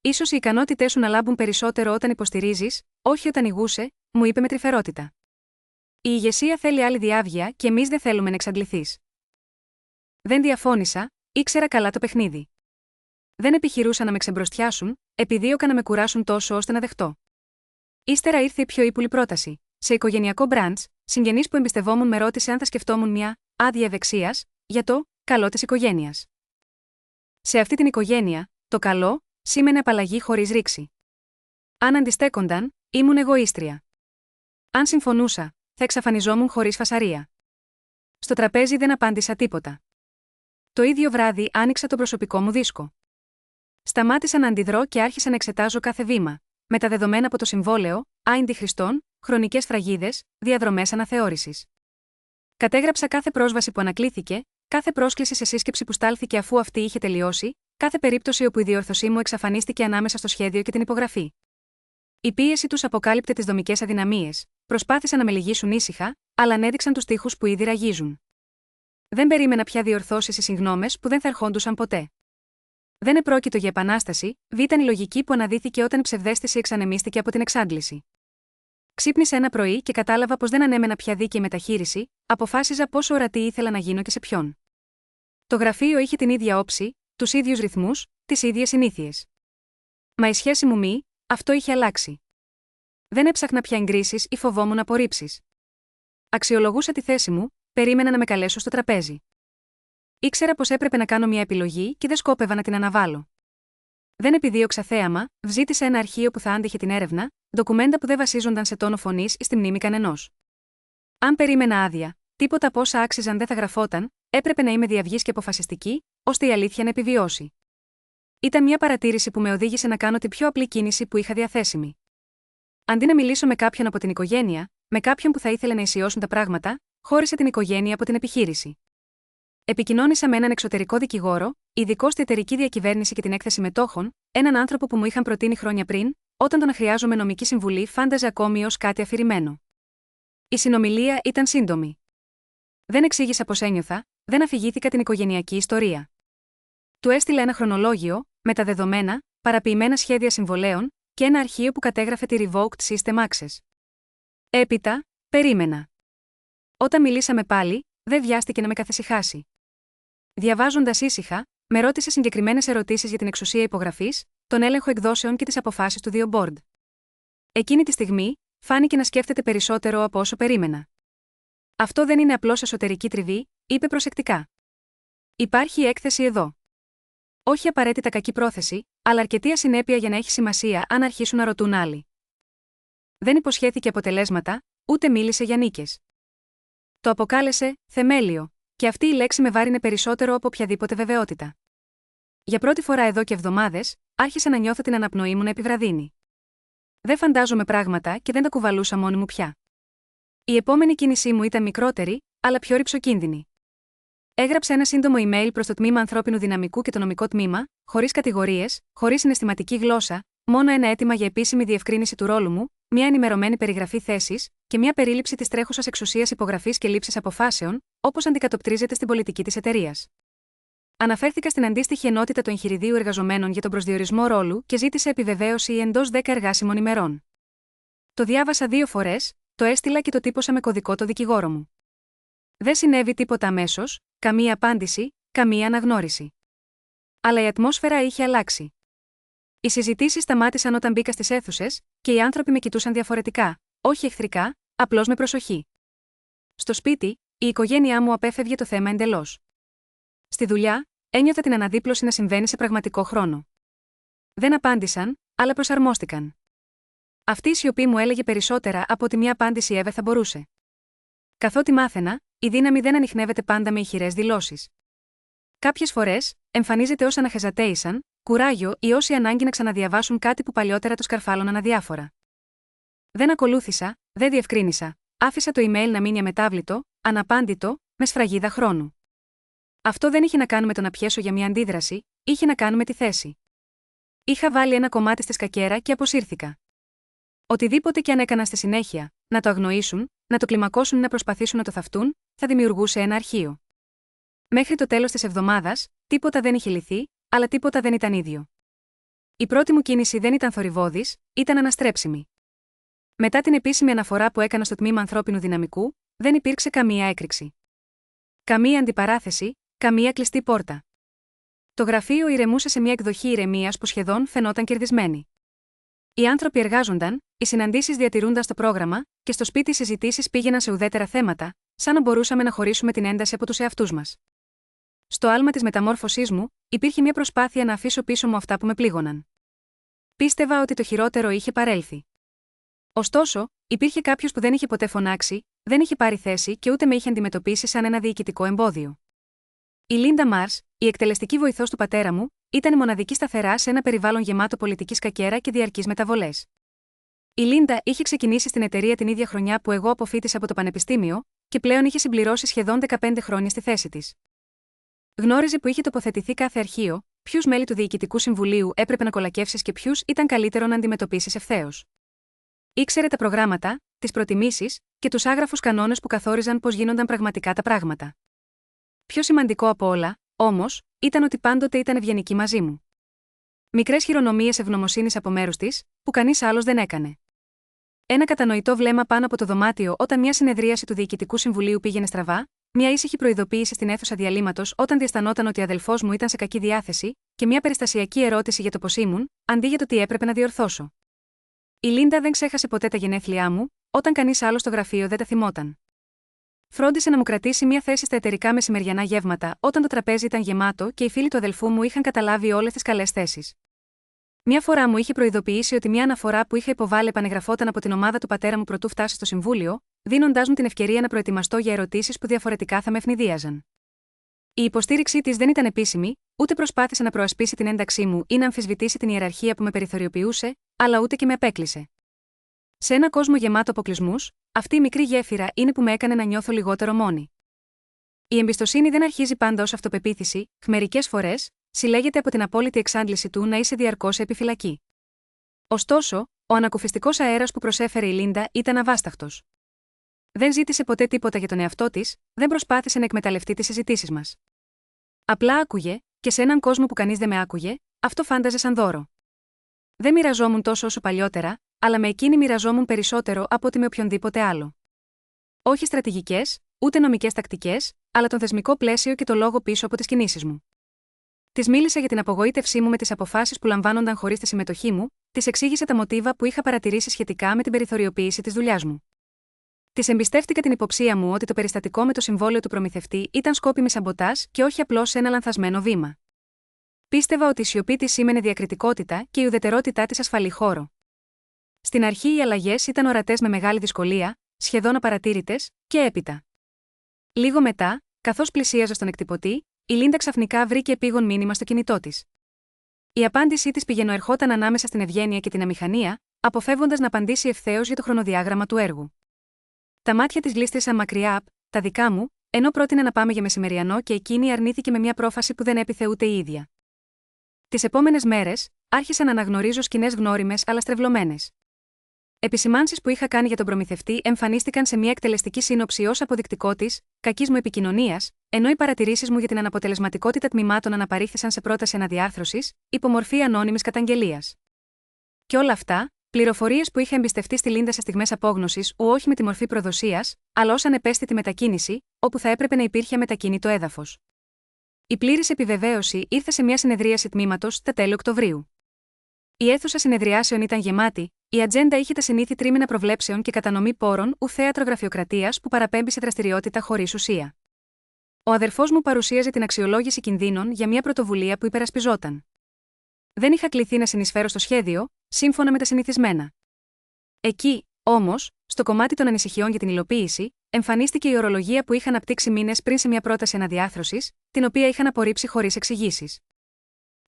Ίσως οι ικανότητές σου να λάμπουν περισσότερο όταν υποστηρίζεις, όχι όταν ηγούσε, μου είπε με τρυφερότητα. Η ηγεσία θέλει άλλη διάβγεια και εμείς δεν θέλουμε να εξαντληθείς. Δεν διαφώνησα, ήξερα καλά το παιχνίδι. Δεν επιχειρούσαν να με ξεμπροστιάσουν, επιδίωκα να με κουράσουν τόσο ώστε να δεχτώ. Ύστερα ήρθε η πιο ύπουλη πρόταση. Σε οικογενειακό μπραντς, συγγενής που εμπιστευόμουν με ρώτησε αν θα σκεφτόμουν μια άδεια ευεξίας για το καλό της οικογένειας. Σε αυτή την οικογένεια, το καλό σήμαινε απαλλαγή χωρίς ρήξη. Αν αντιστέκονταν, ήμουν εγωίστρια. Αν συμφωνούσα, θα εξαφανιζόμουν χωρίς φασαρία. Στο τραπέζι δεν απάντησα τίποτα. Το ίδιο βράδυ άνοιξα το προσωπικό μου δίσκο. Σταμάτησα να αντιδρώ και άρχισα να εξετάζω κάθε βήμα, με τα δεδομένα από το συμβόλαιο, άιντι χρηστών, χρονικές φραγίδες, διαδρομές αναθεώρησης. Κατέγραψα κάθε πρόσβαση που ανακλήθηκε, κάθε πρόσκληση σε σύσκεψη που στάλθηκε αφού αυτή είχε τελειώσει, κάθε περίπτωση όπου η διόρθωσή μου εξαφανίστηκε ανάμεσα στο σχέδιο και την υπογραφή. Η πίεση τους αποκάλυπτε τις δομικές αδυναμίες, προσπάθησαν να με λυγίσουν ήσυχα, αλλά ανέδειξαν τους τοίχους που ήδη ραγίζουν. Δεν περίμενα πια διορθώσεις ή συγγνώμες που δεν θα ερχόντουσαν ποτέ. Δεν επρόκειτο για επανάσταση, ήταν η λογική που αναδύθηκε όταν η ψευδαίσθηση εξανεμίστηκε από την εξάντληση. Ξύπνησα ένα πρωί και κατάλαβα πως δεν ανέμενα πια δίκαιη μεταχείριση, αποφάσιζα πόσο ορατή ήθελα να γίνω και σε ποιον. Το γραφείο είχε την ίδια όψη, τους ίδιους ρυθμούς, τις ίδιες συνήθειες. Μα η σχέση μου αυτό είχε αλλάξει. Δεν έψαχνα πια εγκρίσεις ή φοβόμουν απορρίψεις. Αξιολογούσα τη θέση μου, περίμενα να με καλέσω στο τραπέζι. Ήξερα πως έπρεπε να κάνω μια επιλογή και δεν σκόπευα να την αναβάλω. Δεν επιδίωξα θέαμα, ζήτησα ένα αρχείο που θα άντεχε την έρευνα, ντοκουμέντα που δεν βασίζονταν σε τόνο φωνής ή στη μνήμη κανενός. Αν περίμενα άδεια, τίποτα από όσα άξιζαν δεν θα γραφόταν, έπρεπε να είμαι διαυγής και αποφασιστική, ώστε η αλήθεια να επιβιώσει. Ήταν μια παρατήρηση που με οδήγησε να κάνω την πιο απλή κίνηση που είχα διαθέσιμη. Αντί να μιλήσω με κάποιον από την οικογένεια, με κάποιον που θα ήθελε να ισιώσουν τα πράγματα, χώρισε την οικογένεια από την επιχείρηση. Επικοινώνησα με έναν εξωτερικό δικηγόρο, ειδικό στη εταιρική διακυβέρνηση και την έκθεση μετόχων, έναν άνθρωπο που μου είχαν προτείνει χρόνια πριν, όταν τον χρειάζομαι νομική συμβουλή, φάνταζε ακόμη ως κάτι αφηρημένο. Η συνομιλία ήταν σύντομη. Δεν εξήγησα πώς ένιωθα, δεν αφηγήθηκα την οικογενειακή ιστορία. Του έστειλα ένα χρονολόγιο, με τα δεδομένα, παραποιημένα σχέδια συμβολέων και ένα αρχείο που κατέγραφε τη Revoked System Access. Έπειτα, περίμενα. Όταν μιλήσαμε πάλι, δεν βιάστηκε να με καθησυχάσει. Διαβάζοντας ήσυχα, με ρώτησε συγκεκριμένες ερωτήσεις για την εξουσία υπογραφής, τον έλεγχο εκδόσεων και τις αποφάσεις του δύο board. Εκείνη τη στιγμή, φάνηκε να σκέφτεται περισσότερο από όσο περίμενα. Αυτό δεν είναι απλώς εσωτερική τριβή, είπε προσεκτικά. Υπάρχει η έκθεση εδώ. Όχι απαραίτητα κακή πρόθεση, αλλά αρκετή ασυνέπεια για να έχει σημασία αν αρχίσουν να ρωτούν άλλοι. Δεν υποσχέθηκε αποτελέσματα, ούτε μίλησε για νίκες. Το αποκάλεσε θεμέλιο, και αυτή η λέξη με βάρινε περισσότερο από οποιαδήποτε βεβαιότητα. Για πρώτη φορά εδώ και εβδομάδες, άρχισα να νιώθω την αναπνοή μου να επιβραδύνει. Δεν φαντάζομαι πράγματα και δεν τα κουβαλούσα μόνη μου πια. Η επόμενη κίνησή μου ήταν μικρότερη, αλλά πιο ρυψοκίνδυνη. Έγραψα ένα σύντομο email προς το τμήμα ανθρώπινου δυναμικού και το νομικό τμήμα, χωρίς κατηγορίες, χωρίς συναισθηματική γλώσσα, μόνο ένα αίτημα για επίσημη διευκρίνηση του ρόλου μου, μια ενημερωμένη περιγραφή θέσης και μια περίληψη της τρέχουσας εξουσίας υπογραφής και λήψης αποφάσεων, όπως αντικατοπτρίζεται στην πολιτική της εταιρείας. Αναφέρθηκα στην αντίστοιχη ενότητα του εγχειριδίου εργαζομένων για τον προσδιορισμό ρόλου και ζήτησα επιβεβαίωση εντός 10 εργάσιμων ημερών. Το διάβασα 2 φορές, το έστειλα και το τύπωσα με κωδικό το δικηγόρο μου. Δεν συνέβη τίποτα αμέσως, καμία απάντηση, καμία αναγνώριση. Αλλά η ατμόσφαιρα είχε αλλάξει. Οι συζητήσεις σταμάτησαν όταν μπήκα στις αίθουσες και οι άνθρωποι με κοιτούσαν διαφορετικά, όχι εχθρικά, απλώς με προσοχή. Στο σπίτι, η οικογένειά μου απέφευγε το θέμα εντελώς. Στη δουλειά, ένιωθα την αναδίπλωση να συμβαίνει σε πραγματικό χρόνο. Δεν απάντησαν, αλλά προσαρμόστηκαν. Αυτή η σιωπή μου έλεγε περισσότερα από ότι μια απάντηση θα μπορούσε. Καθότι μάθαινα, η δύναμη δεν ανιχνεύεται πάντα με ηχηρές δηλώσεις. Κάποιες φορές, εμφανίζεται ως αναχεζατέισαν, κουράγιο ή όση ανάγκη να ξαναδιαβάσουν κάτι που παλιότερα το σκαρφάλωναν αδιάφορα. Δεν ακολούθησα, δεν διευκρίνησα, άφησα το email να μείνει αμετάβλητο, αναπάντητο, με σφραγίδα χρόνου. Αυτό δεν είχε να κάνει με το να πιέσω για μια αντίδραση, είχε να κάνει με τη θέση. Είχα βάλει ένα κομμάτι στη σκακέρα και αποσύρθηκα. Οτιδήποτε και αν έκανα στη συνέχεια, να το αγνοήσουν, να το κλιμακώσουν ή να προσπαθήσουν να το θαυτούν, θα δημιουργούσε ένα αρχείο. Μέχρι το τέλος της εβδομάδας, τίποτα δεν είχε λυθεί, αλλά τίποτα δεν ήταν ίδιο. Η πρώτη μου κίνηση δεν ήταν θορυβώδης, ήταν αναστρέψιμη. Μετά την επίσημη αναφορά που έκανα στο τμήμα ανθρώπινου δυναμικού, δεν υπήρξε καμία έκρηξη. Καμία αντιπαράθεση, καμία κλειστή πόρτα. Το γραφείο ηρεμούσε σε μια εκδοχή ηρεμίας που σχεδόν φαινόταν κερδισμένη. Οι άνθρωποι εργάζονταν, οι συναντήσεις διατηρούνταν στο πρόγραμμα, και στο σπίτι οι συζητήσεις πήγαιναν σε ουδέτερα θέματα, σαν να μπορούσαμε να χωρίσουμε την ένταση από τους εαυτούς μας. Στο άλμα της μεταμόρφωσής μου, υπήρχε μια προσπάθεια να αφήσω πίσω μου αυτά που με πλήγωναν. Πίστευα ότι το χειρότερο είχε παρέλθει. Ωστόσο, υπήρχε κάποιος που δεν είχε ποτέ φωνάξει, δεν είχε πάρει θέση και ούτε με είχε αντιμετωπίσει σαν ένα διοικητικό εμπόδιο. Η Λίντα Μάρς, η εκτελεστική βοηθός του πατέρα μου, ήταν μοναδική σταθερά σε ένα περιβάλλον γεμάτο πολιτική σκακέρα και διαρκείς μεταβολές. Η Λίντα είχε ξεκινήσει στην εταιρεία την ίδια χρονιά που εγώ αποφοίτησα από το πανεπιστήμιο, και πλέον είχε συμπληρώσει σχεδόν 15 χρόνια στη θέση της. Γνώριζε που είχε τοποθετηθεί κάθε αρχείο, ποιους μέλη του Διοικητικού Συμβουλίου έπρεπε να κολακεύσεις και ποιους ήταν καλύτερο να αντιμετωπίσεις ευθέως. Ήξερε τα προγράμματα, τις προτιμήσεις και τους άγραφους κανόνες που καθόριζαν πώς γίνονταν πραγματικά τα πράγματα. Πιο σημαντικό από όλα, όμως, ήταν ότι πάντοτε ήταν ευγενική μαζί μου. Μικρές χειρονομίες ευγνωμοσύνης από μέρους της, που κανείς άλλος δεν έκανε. Ένα κατανοητό βλέμμα πάνω από το δωμάτιο όταν μια συνεδρίαση του Διοικητικού Συμβουλίου πήγαινε στραβά, μια ήσυχη προειδοποίηση στην αίθουσα διαλύματος όταν διαισθανόταν ότι ο αδελφός μου ήταν σε κακή διάθεση, και μια περιστασιακή ερώτηση για το πώς ήμουν, αντί για το τι έπρεπε να διορθώσω. Η Λίντα δεν ξέχασε ποτέ τα γενέθλιά μου, όταν κανείς άλλος στο γραφείο δεν τα θυμόταν. Φρόντισε να μου κρατήσει μια θέση στα εταιρικά μεσημεριανά γεύματα όταν το τραπέζι ήταν γεμάτο και οι φίλοι του αδελφού μου είχαν καταλάβει όλες τις καλές θέσεις. Μια φορά μου είχε προειδοποιήσει ότι μια αναφορά που είχα υποβάλει επανεγραφόταν από την ομάδα του πατέρα μου προτού φτάσει στο συμβούλιο, δίνοντάς μου την ευκαιρία να προετοιμαστώ για ερωτήσεις που διαφορετικά θα με ευνηδίαζαν. Η υποστήριξή της δεν ήταν επίσημη, ούτε προσπάθησε να προασπίσει την ένταξή μου ή να αμφισβητήσει την ιεραρχία που με περιθωριοποιούσε, αλλά ούτε και με απέκλεισε. Σε ένα κόσμο γεμάτο αποκλεισμούς, αυτή η μικρή γέφυρα είναι που με έκανε να νιώθω λιγότερο μόνη. Η εμπιστοσύνη δεν αρχίζει πάντα ως αυτοπεποίθηση, μερικές φορές, συλλέγεται από την απόλυτη εξάντληση του να είσαι διαρκώς σε επιφυλακή. Ωστόσο, ο ανακουφιστικός αέρας που προσέφερε η Λίντα ήταν αβάσταχτος. Δεν ζήτησε ποτέ τίποτα για τον εαυτό της, δεν προσπάθησε να εκμεταλλευτεί τις συζητήσεις μας. Απλά άκουγε, και σε έναν κόσμο που κανείς δεν με άκουγε, αυτό φάνταζε σαν δώρο. Δεν μοιραζόμουν τόσο όσο παλιότερα, αλλά με εκείνη μοιραζόμουν περισσότερο από ότι με οποιονδήποτε άλλο. Όχι στρατηγικές, ούτε νομικές τακτικές, αλλά τον θεσμικό πλαίσιο και το λόγο πίσω από τις κινήσεις μου. Της μίλησα για την απογοήτευσή μου με τις αποφάσεις που λαμβάνονταν χωρίς τη συμμετοχή μου, της εξήγησα τα μοτίβα που είχα παρατηρήσει σχετικά με την περιθωριοποίηση της δουλειάς μου. Της εμπιστεύτηκα την υποψία μου ότι το περιστατικό με το συμβόλαιο του προμηθευτή ήταν σκόπιμη σαμποτάζ και όχι απλώς ένα λανθασμένο βήμα. Πίστευα ότι η σιωπή της σήμαινε διακριτικότητα και η ουδετερότητά της ασφαλή χώρο. Στην αρχή οι αλλαγές ήταν ορατές με μεγάλη δυσκολία, σχεδόν απαρατήρητες, και έπειτα. Λίγο μετά, καθώς πλησίαζα στον εκτυπωτή, η Λίντα ξαφνικά βρήκε επίγον μήνυμα στο κινητό της. Η απάντησή της πηγαινοερχόταν ανάμεσα στην ευγένεια και την αμηχανία, αποφεύγοντας να απαντήσει ευθέως για το χρονοδιάγραμμα του έργου. Τα μάτια της γλίστρησαν μακριά απ' τα δικά μου, ενώ πρότεινα να πάμε για μεσημεριανό και εκείνη αρνήθηκε με μια πρόφαση που δεν έπιθε ούτε η ίδια. Τις επόμενες μέρες, άρχισα να αναγνωρίζω σκηνές γνώριμες αλλά στρεβλωμένες. Επισημάνσεις που είχα κάνει για τον προμηθευτή εμφανίστηκαν σε μια εκτελεστική σύνοψη ως αποδεικτικό της κακής μου επικοινωνίας, ενώ οι παρατηρήσεις μου για την αναποτελεσματικότητα τμήματων αναπαρήχθησαν σε πρόταση αναδιάρθρωσης, υπό μορφή ανώνυμης καταγγελίας. Και όλα αυτά, πληροφορίες που είχα εμπιστευτεί στη Λίντα σε στιγμές απόγνωσης, όχι με τη μορφή προδοσίας, αλλά ως ανεπαίσθητη μετακίνηση, όπου θα έπρεπε να υπήρχε μετακίνητο έδαφος. Η πλήρης επιβεβαίωση ήρθε σε μια συνεδρίαση τμήματος τα τέλη Οκτωβρίου. Η αίθουσα συνεδριάσεων ήταν γεμάτη, η ατζέντα είχε τα συνήθη τρίμηνα προβλέψεων και κατανομή πόρων ου θέατρο γραφειοκρατίας που παραπέμπει σε δραστηριότητα χωρίς ουσία. Ο αδερφός μου παρουσίαζε την αξιολόγηση κινδύνων για μια πρωτοβουλία που υπερασπιζόταν. Δεν είχα κληθεί να συνεισφέρω στο σχέδιο, σύμφωνα με τα συνηθισμένα. Εκεί, όμως, στο κομμάτι των ανησυχιών για την υλοποίηση, εμφανίστηκε η ορολογία που είχα αναπτύξει μήνες πριν σε μια πρόταση αναδιάρθρωσης, την οποία είχαν απορρίψει χωρίς εξηγήσεις.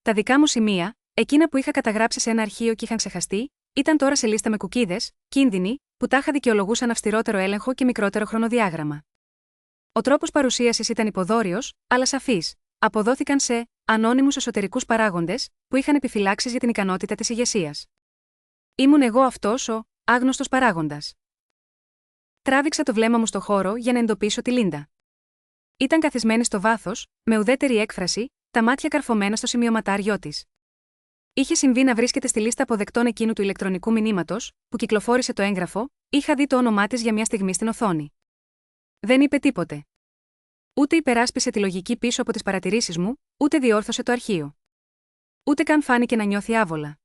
Τα δικά μου σημεία, εκείνα που είχα καταγράψει σε ένα αρχείο και είχαν ξεχαστεί, ήταν τώρα σε λίστα με κουκίδες, κίνδυνοι, που τάχα δικαιολογούσαν αυστηρότερο έλεγχο και μικρότερο χρονοδιάγραμμα. Ο τρόπος παρουσίασης ήταν υποδόριος, αλλά σαφής. Αποδόθηκαν σε ανώνυμους εσωτερικούς παράγοντες, που είχαν επιφυλάξεις για την ικανότητα της ηγεσίας. Ήμουν εγώ αυτός ο άγνωστος παράγοντας. Τράβηξα το βλέμμα μου στο χώρο για να εντοπίσω τη Λίντα. Ήταν καθισμένη στο βάθος, με ουδέτερη έκφραση, τα μάτια καρφωμένα στο σημειωματάριό της. Είχε συμβεί να βρίσκεται στη λίστα αποδεκτών εκείνου του ηλεκτρονικού μηνύματος, που κυκλοφόρησε το έγγραφο, είχα δει το όνομά της για μια στιγμή στην οθόνη. Δεν είπε τίποτε. Ούτε υπεράσπισε τη λογική πίσω από τις παρατηρήσεις μου, ούτε διόρθωσε το αρχείο. Ούτε καν φάνηκε να νιώθει άβολα.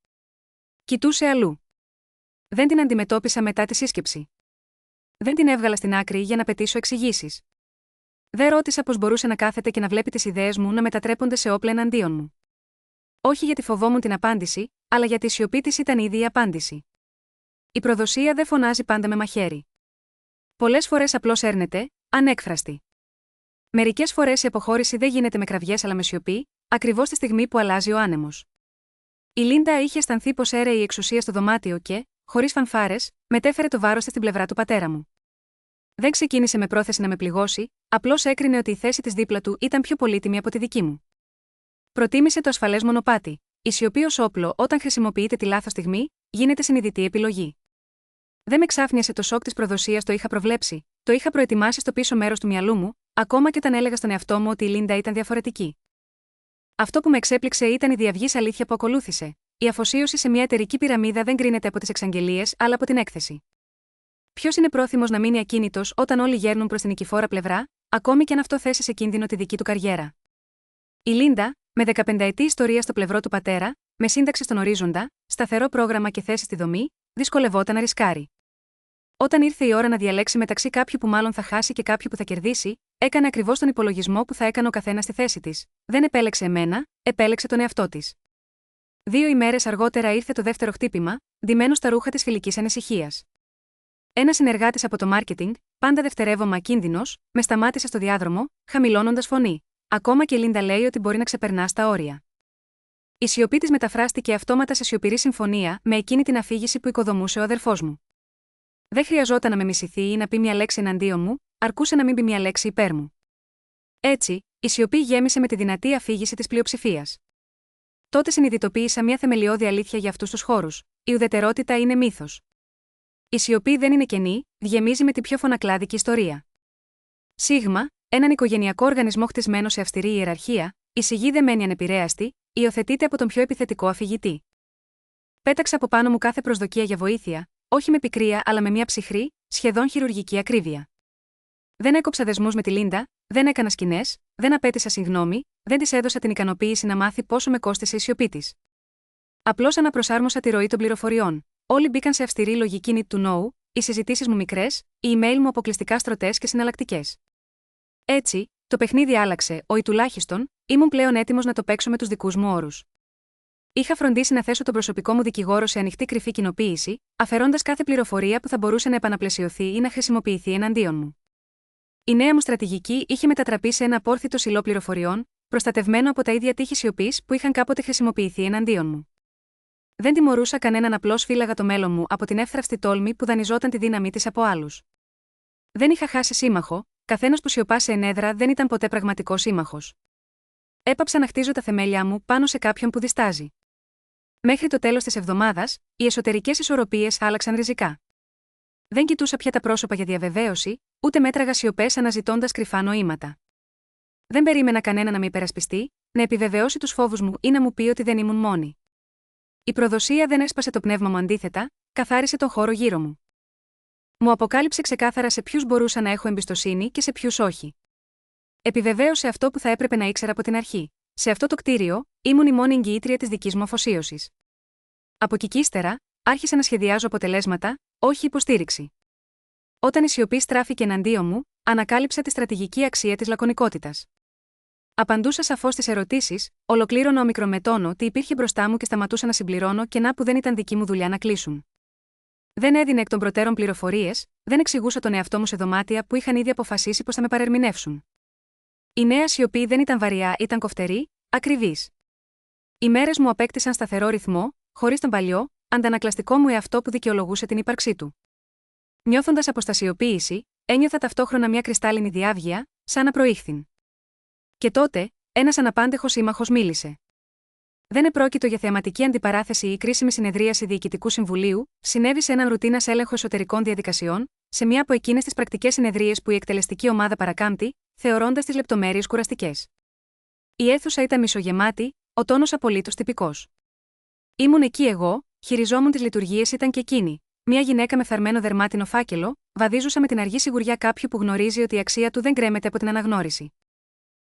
Κοιτούσε αλλού. Δεν την αντιμετώπισα μετά τη σύσκεψη. Δεν την έβγαλα στην άκρη για να πετήσω εξηγήσεις. Δεν ρώτησα πώς μπορούσε να κάθεται και να βλέπει τις ιδέες μου να μετατρέπονται σε όπλα εναντίον μου. Όχι γιατί φοβόμουν την απάντηση, αλλά γιατί η σιωπή της ήταν ήδη η απάντηση. Η προδοσία δεν φωνάζει πάντα με μαχαίρι. Πολλές φορές απλώς έρνεται, ανέκφραστη. Μερικές φορές η αποχώρηση δεν γίνεται με κραυγές αλλά με σιωπή, ακριβώς τη στιγμή που αλλάζει ο άνεμος. Η Λίντα είχε αισθανθεί πως έρεε η εξουσία στο δωμάτιο και, χωρίς φανφάρες, μετέφερε το βάρος της στην πλευρά του πατέρα μου. Δεν ξεκίνησε με πρόθεση να με πληγώσει, απλώς έκρινε ότι η θέση της δίπλα του ήταν πιο πολύτιμη από τη δική μου. Προτίμησε το ασφαλές μονοπάτι. Η σιωπή ως όπλο, όταν χρησιμοποιείται τη λάθος στιγμή, γίνεται συνειδητή επιλογή. Δεν με ξάφνιασε το σοκ της προδοσίας, το είχα προβλέψει, το είχα προετοιμάσει στο πίσω μέρος του μυαλού μου, ακόμα και όταν έλεγα στον εαυτό μου ότι η Λίντα ήταν διαφορετική. Αυτό που με εξέπληξε ήταν η διαυγής αλήθεια που ακολούθησε. Η αφοσίωση σε μια εταιρική πυραμίδα δεν κρίνεται από τις εξαγγελίες, αλλά από την έκθεση. Ποιος είναι πρόθυμος να μείνει ακίνητος όταν όλοι γέρνουν προς την νικηφόρα πλευρά, ακόμη και αν αυτό θέσει σε κίνδυνο τη δική του καριέρα. Η Λίντα, με 15ετή ιστορία στο πλευρό του πατέρα, με σύνταξη στον ορίζοντα, σταθερό πρόγραμμα και θέση στη δομή, δυσκολευόταν να ρισκάρει. Όταν ήρθε η ώρα να διαλέξει μεταξύ κάποιου που μάλλον θα χάσει και κάποιου που θα κερδίσει, έκανε ακριβώς τον υπολογισμό που θα έκανε ο καθένας στη θέση της. Δεν επέλεξε εμένα, επέλεξε τον εαυτό της. 2 ημέρες αργότερα ήρθε το δεύτερο χτύπημα, ντυμένο στα ρούχα της φιλικής ανησυχίας. Ένας συνεργάτης από το μάρκετινγκ, πάντα δευτερεύωμα κίνδυνος, με σταμάτησε στο διάδρομο, χαμηλώνοντας φωνή. Ακόμα και η Λίντα λέει ότι μπορεί να ξεπερνά στα όρια. Η σιωπή της μεταφράστηκε αυτόματα σε σιωπηρή συμφωνία με εκείνη την αφήγηση που οικοδομούσε ο αδερφός μου. Δεν χρειαζόταν να με μισηθεί ή να πει μια λέξη εναντίον μου, αρκούσε να μην πει μια λέξη υπέρ μου. Έτσι, η σιωπή γέμισε με τη δυνατή αφήγηση της πλειοψηφίας. Τότε συνειδητοποίησα μια θεμελιώδη αλήθεια για αυτούς τους χώρους: η ουδετερότητα είναι μύθος. Η σιωπή δεν είναι κενή, γεμίζει με την πιο φωνακλάδικη ιστορία. Σίγμα, έναν οικογενειακό οργανισμό χτισμένο σε αυστηρή ιεραρχία, η σιγή δεν μένει ανεπηρέαστη, υιοθετείται από τον πιο επιθετικό αφηγητή. Πέταξα από πάνω μου κάθε προσδοκία για βοήθεια, όχι με πικρία αλλά με μια ψυχρή, σχεδόν χειρουργική ακρίβεια. Δεν έκοψα δεσμούς με τη Λίντα, δεν έκανα σκηνές, δεν απέτησα συγγνώμη, δεν της έδωσα την ικανοποίηση να μάθει πόσο με κόστησε η σιωπή της. Απλώς αναπροσάρμοσα τη ροή των πληροφοριών. Όλοι μπήκαν σε αυστηρή λογική need to know, οι συζητήσεις μου μικρές, οι email μου αποκλειστικά στρωτές και συναλλακτικές. Έτσι, το παιχνίδι άλλαξε, ή τουλάχιστον, ήμουν πλέον έτοιμος να το παίξω με τους δικούς μου όρους. Είχα φροντίσει να θέσω τον προσωπικό μου δικηγόρο σε ανοιχτή κρυφή κοινοποίηση, αφαιρώντας κάθε πληροφορία που θα μπορούσε να επαναπλαισιωθεί ή να χρησιμοποιηθεί εναντίον μου. Η νέα μου στρατηγική είχε μετατραπεί σε ένα απόρθητο σιλό πληροφοριών, προστατευμένο από τα ίδια τείχη σιωπής που είχαν κάποτε χρησιμοποιηθεί εναντίον μου. Δεν τιμωρούσα κανέναν, απλώς φύλαγα το μέλλον μου από την εύθραυστη τόλμη που δανειζόταν τη δύναμή της από άλλους. Δεν είχα χάσει σύμμαχο, καθένας που σιωπά σε ενέδρα δεν ήταν ποτέ πραγματικός σύμμαχος. Έπαψα να χτίζω τα θεμέλια μου πάνω σε κάποιον που διστάζει. Μέχρι το τέλος της εβδομάδας, οι εσωτερικές ισορροπίες άλλαξαν ριζικά. Δεν κοιτούσα πια τα πρόσωπα για διαβεβαίωση, ούτε μέτραγα σιωπές αναζητώντας κρυφά νοήματα. Δεν περίμενα κανένα να με υπερασπιστεί, να επιβεβαιώσει τους φόβους μου ή να μου πει ότι δεν ήμουν μόνη. Η προδοσία δεν έσπασε το πνεύμα μου, αντίθετα, καθάρισε τον χώρο γύρω μου. Μου αποκάλυψε ξεκάθαρα σε ποιους μπορούσα να έχω εμπιστοσύνη και σε ποιους όχι. Επιβεβαίωσε αυτό που θα έπρεπε να ήξερα από την αρχή. Σε αυτό το κτίριο, ήμουν η μόνη εγγυήτρια της δικής μου αφοσίωσης. Από εκεί κι ύστερα, άρχισα να σχεδιάζω αποτελέσματα, όχι υποστήριξη. Όταν η σιωπή στράφηκε εναντίον μου, ανακάλυψα τη στρατηγική αξία της λακωνικότητας. Απαντούσα σαφώς στις ερωτήσεις, ολοκλήρωνα ομικρόν με τόνο ότι υπήρχε μπροστά μου και σταματούσα να συμπληρώνω κενά που δεν ήταν δική μου δουλειά να κλείσουν. Δεν έδινε εκ των προτέρων πληροφορίες, δεν εξηγούσα τον εαυτό μου σε δωμάτια που είχαν ήδη αποφασίσει πως θα με παρερμηνεύσουν. Η νέα σιωπή δεν ήταν βαριά, ήταν κοφτερή, ακριβής. Οι μέρες μου απέκτησαν σταθερό ρυθμό, χωρίς τον παλιό, αντανακλαστικό μου εαυτό που δικαιολογούσε την ύπαρξή του. Νιώθοντας αποστασιοποίηση, ένιωθα ταυτόχρονα μια κρυστάλλινη διάβγεια, σαν να προήχθην. Και τότε, ένας αναπάντεχος σύμμαχος μίλησε. Δεν επρόκειτο για θεαματική αντιπαράθεση ή κρίσιμη συνεδρίαση διοικητικού συμβουλίου, συνέβη σε έναν ρουτίνας έλεγχο εσωτερικών διαδικασιών, σε μία από εκείνες τις πρακτικές συνεδρίες που η εκτελεστική ομάδα παρακάμπτει, θεωρώντας τις λεπτομέρειες κουραστικές. Η αίθουσα ήταν μισογεμάτη, ο τόνος απολύτως τυπικός. Ήμουν εκεί εγώ, χειριζόμουν τις λειτουργίες, ήταν και εκείνη. Μια γυναίκα με φθαρμένο δερμάτινο φάκελο, βαδίζουσα με την αργή σιγουριά κάποιου που γνωρίζει ότι η αξία του δεν κρέμεται από την αναγνώριση.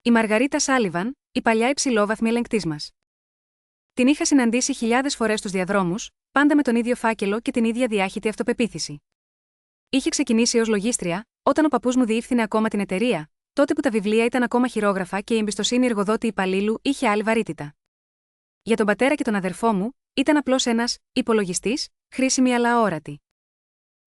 Η Μαργαρίτα Σάλιβαν, η παλιά υψηλόβαθμη ελεγκτής μας. Την είχα συναντήσει χιλιάδες φορές στους διαδρόμους, πάντα με τον ίδιο φάκελο και την ίδια διάχυτη αυτοπεποίθηση. Είχε ξεκινήσει ως λογίστρια, όταν ο παππούς μου διεύθυνε ακόμα την εταιρεία, τότε που τα βιβλία ήταν ακόμα χειρόγραφα και η εμπιστοσύνη εργοδότη υπαλλήλου είχε άλλη βαρύτητα. Για τον πατέρα και τον αδερφό μου, ήταν απλώς ένας υπολογιστής, χρήσιμη αλλά αόρατη.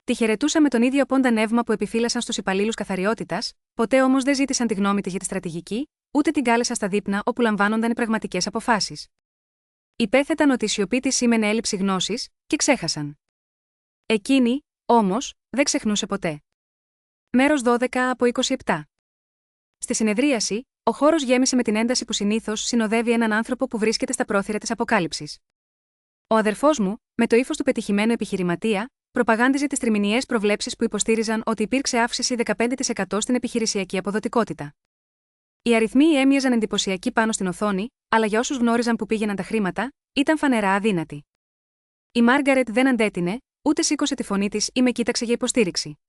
Τη χαιρετούσα με τον ίδιο απόντα νεύμα που επιφύλασαν στους υπαλλήλους καθαριότητας, ποτέ όμως δεν ζήτησαν τη γνώμη της για τη στρατηγική, ούτε την κάλεσα στα δείπνα όπου λαμβάνονταν οι πραγματικές αποφάσεις. Υπέθεταν ότι η σιωπή της σήμαινε έλλειψη γνώσης, και ξέχασαν. Εκείνη, όμως, δεν ξεχνούσε ποτέ. Μέρος 12 από 27. Στη συνεδρίαση, ο χώρος γέμισε με την ένταση που συνήθως συνοδεύει έναν άνθρωπο που βρίσκεται στα πρόθυρα της αποκάλυψης. Ο αδερφός μου, με το ύφος του πετυχημένου επιχειρηματία, προπαγάνδιζε τις τριμηνιαίες προβλέψεις που υποστήριζαν ότι υπήρξε αύξηση 15% στην επιχειρησιακή αποδοτικότητα. Οι αριθμοί έμοιαζαν εντυπωσιακοί πάνω στην οθόνη, αλλά για όσους γνώριζαν που πήγαιναν τα χρήματα, ήταν φανερά αδύνατοι. Η Μάργαρετ δεν αντέτεινε, ούτε σήκωσε τη φωνή της ή με κοίταξε για υποστήριξη.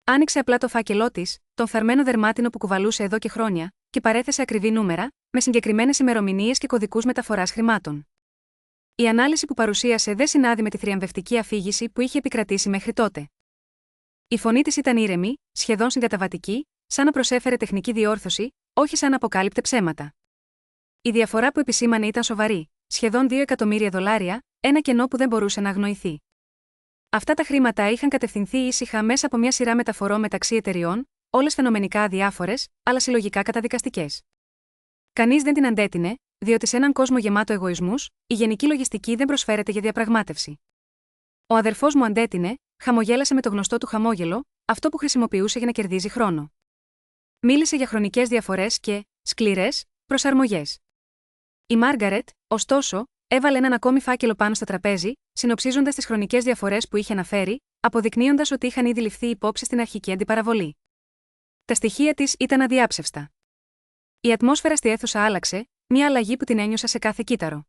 Άνοιξε απλά το φάκελό της, τον φθαρμένο δερμάτινο που κουβαλούσε εδώ και χρόνια, και παρέθεσε ακριβή νούμερα, με συγκεκριμένες ημερομηνίες και κωδικούς μεταφοράς χρημάτων. Η ανάλυση που παρουσίασε δεν συνάδει με τη θριαμβευτική αφήγηση που είχε επικρατήσει μέχρι τότε. Η φωνή της ήταν ήρεμη, σχεδόν συγκαταβατική, σαν να προσέφερε τεχνική διόρθωση, όχι σαν να αποκάλυπτε ψέματα. Η διαφορά που επισήμανε ήταν σοβαρή, σχεδόν $2 εκατομμύρια, ένα κενό που δεν μπορούσε να αγνοηθεί. Αυτά τα χρήματα είχαν κατευθυνθεί ήσυχα μέσα από μια σειρά μεταφορών μεταξύ εταιριών, όλες φαινομενικά αδιάφορες, αλλά συλλογικά καταδικαστικές. Κανείς δεν την αντέτεινε, διότι σε έναν κόσμο γεμάτο εγωισμούς, η γενική λογιστική δεν προσφέρεται για διαπραγμάτευση. Ο αδερφός μου αντέτεινε, χαμογέλασε με το γνωστό του χαμόγελο, αυτό που χρησιμοποιούσε για να κερδίζει χρόνο. Μίλησε για χρονικές διαφορές και σκληρές προσαρμογές. Η Μάργαρετ, ωστόσο, έβαλε έναν ακόμη φάκελο πάνω στο τραπέζι, συνοψίζοντας τις χρονικές διαφορές που είχε αναφέρει, αποδεικνύοντας ότι είχαν ήδη ληφθεί υπόψη στην αρχική αντιπαραβολή. Τα στοιχεία της ήταν αδιάψευστα. Η ατμόσφαιρα στη αίθουσα άλλαξε, μια αλλαγή που την ένιωσα σε κάθε κύτταρο.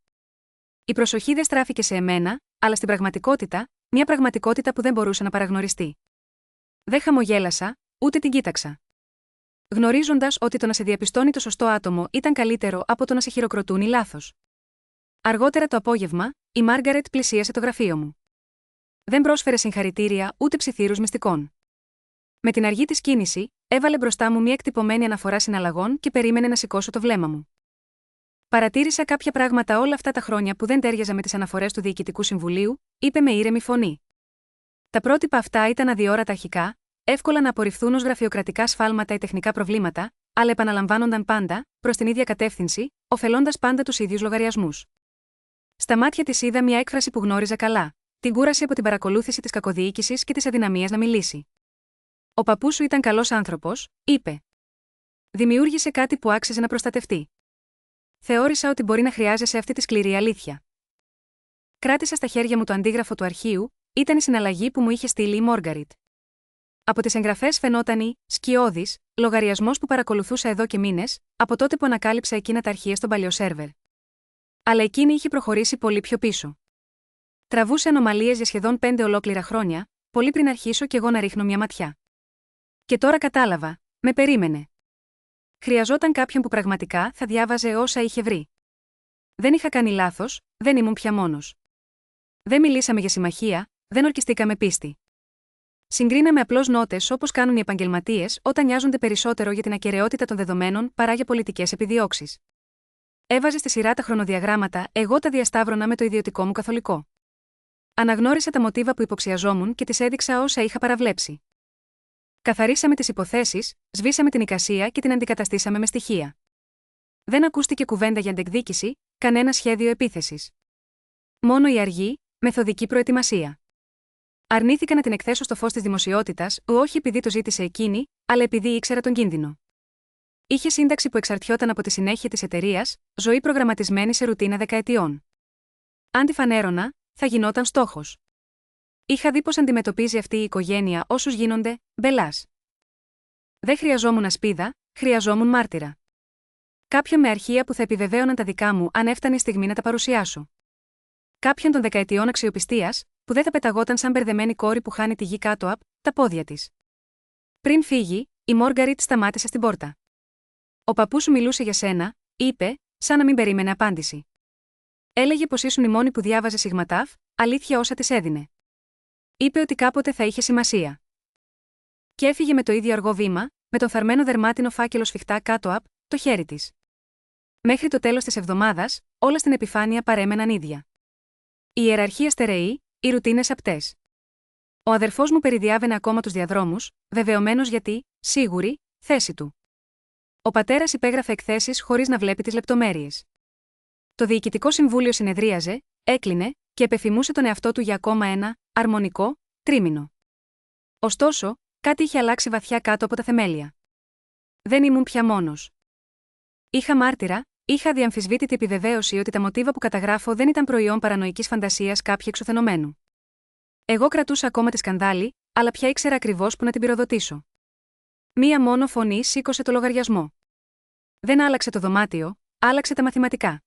Η προσοχή δεν στράφηκε σε εμένα, αλλά στην πραγματικότητα, μια πραγματικότητα που δεν μπορούσε να παραγνωριστεί. Δεν χαμογέλασα, ούτε την κοίταξα. Γνωρίζοντας ότι το να σε διαπιστώνει το σωστό άτομο ήταν καλύτερο από το να σε χειροκροτούν οι λάθος. Αργότερα το απόγευμα, η Μάργαρετ πλησίασε το γραφείο μου. Δεν πρόσφερε συγχαρητήρια ούτε ψιθύρους μυστικών. Με την αργή της κίνηση, έβαλε μπροστά μου μια εκτυπωμένη αναφορά συναλλαγών και περίμενε να σηκώσω το βλέμμα μου. Παρατήρησα κάποια πράγματα όλα αυτά τα χρόνια που δεν τέριαζα με τις αναφορές του Διοικητικού Συμβουλίου, είπε με ήρεμη φωνή. Τα πρότυπα αυτά ήταν αδιόρατα αρχικά, εύκολα να απορριφθούν ως γραφειοκρατικά σφάλματα ή τεχνικά προβλήματα, αλλά επαναλαμβάνονταν πάντα, προς την ίδια κατεύθυνση, ωφελώντας πάντα τους ίδιους λογαριασμούς. Στα μάτια της είδα μια έκφραση που γνώριζα καλά, την κούραση από την παρακολούθηση της κακοδιοίκησης και της αδυναμίας να μιλήσει. Ο παππούς σου ήταν καλός άνθρωπος, είπε. Δημιούργησε κάτι που άξιζε να προστατευτεί. Θεώρησα ότι μπορεί να χρειάζεσαι αυτή τη σκληρή αλήθεια. Κράτησα στα χέρια μου το αντίγραφο του αρχείου, ήταν η συναλλαγή που μου είχε στείλει η Μόργαριτ. Από τις εγγραφές φαινόταν η σκιώδης λογαριασμός που παρακολουθούσα εδώ και μήνες, από τότε που ανακάλυψα εκείνα τα αρχεία στον παλιό σερβερ. Αλλά εκείνη είχε προχωρήσει πολύ πιο πίσω. Τραβούσε ανομαλίες για σχεδόν 5 ολόκληρα χρόνια, πολύ πριν αρχίσω κι εγώ να ρίχνω μια ματιά. Και τώρα κατάλαβα, με περίμενε. Χρειαζόταν κάποιον που πραγματικά θα διάβαζε όσα είχε βρει. Δεν είχα κάνει λάθος, δεν ήμουν πια μόνος. Δεν μιλήσαμε για συμμαχία, δεν ορκιστήκαμε πίστη. Συγκρίναμε απλώς νότες όπως κάνουν οι επαγγελματίες όταν νοιάζονται περισσότερο για την ακεραιότητα των δεδομένων παρά για πολιτικές επιδιώξεις. Έβαζε στη σειρά τα χρονοδιαγράμματα, εγώ τα διασταύρωνα με το ιδιωτικό μου καθολικό. Αναγνώρισα τα μοτίβα που υποψιαζόμουν και τις έδειξα όσα είχα παραβλέψει. Καθαρίσαμε τις υποθέσεις, σβήσαμε την εικασία και την αντικαταστήσαμε με στοιχεία. Δεν ακούστηκε κουβέντα για αντεκδίκηση, κανένα σχέδιο επίθεσης. Μόνο η αργή, μεθοδική προετοιμασία. Αρνήθηκα να την εκθέσω στο φως της δημοσιότητας, όχι επειδή το ζήτησε εκείνη, αλλά επειδή ήξερα τον κίνδυνο. Είχε σύνταξη που εξαρτιόταν από τη συνέχεια της εταιρείας, ζωή προγραμματισμένη σε ρουτίνα δεκαετιών. Αν τη φανέρωνα, θα γινόταν στόχος. Είχα δει πως αντιμετωπίζει αυτή η οικογένεια όσους γίνονται μπελάς. Δεν χρειαζόμουν ασπίδα, χρειαζόμουν μάρτυρα. Κάποιον με αρχεία που θα επιβεβαίωναν τα δικά μου αν έφτανε η στιγμή να τα παρουσιάσω. Κάποιον των δεκαετιών αξιοπιστίας, που δεν θα πεταγόταν σαν μπερδεμένη κόρη που χάνει τη γη κάτω από τα πόδια της. Πριν φύγει, η Μόργαριτ σταμάτησε στην πόρτα. Ο παππούς σου μιλούσε για σένα, είπε, σαν να μην περίμενε απάντηση. Έλεγε πως ήσουν η μόνη που διάβαζε σιγματάφ, αλήθεια όσα της έδινε. Είπε ότι κάποτε θα είχε σημασία. Και έφυγε με το ίδιο αργό βήμα, με τον θαρμένο δερμάτινο φάκελο σφιχτά κάτω από το χέρι της. Μέχρι το τέλος της εβδομάδας, όλα στην επιφάνεια παρέμεναν ίδια. Η ιεραρχία στερεή, οι ρουτίνες απτές. Ο αδερφός μου περιδιάβαινε ακόμα τους διαδρόμους, βεβαιωμένος για τη σίγουρη θέση του. Ο πατέρας υπέγραφε εκθέσεις χωρίς να βλέπει τις λεπτομέρειες. Το Διοικητικό Συμβούλιο συνεδρίαζε, έκλεινε και επεφημούσε τον εαυτό του για ακόμα ένα αρμονικό τρίμηνο. Ωστόσο, κάτι είχε αλλάξει βαθιά κάτω από τα θεμέλια. Δεν ήμουν πια μόνος. Είχα μάρτυρα, είχα διαμφισβήτητη επιβεβαίωση ότι τα μοτίβα που καταγράφω δεν ήταν προϊόν παρανοϊκής φαντασίας κάποιου εξουθενωμένου. Εγώ κρατούσα ακόμα τη σκανδάλη, αλλά πια ήξερα ακριβώς που να την πυροδοτήσω. Μία μόνο φωνή σήκωσε το λογαριασμό. Δεν άλλαξε το δωμάτιο, άλλαξε τα μαθηματικά.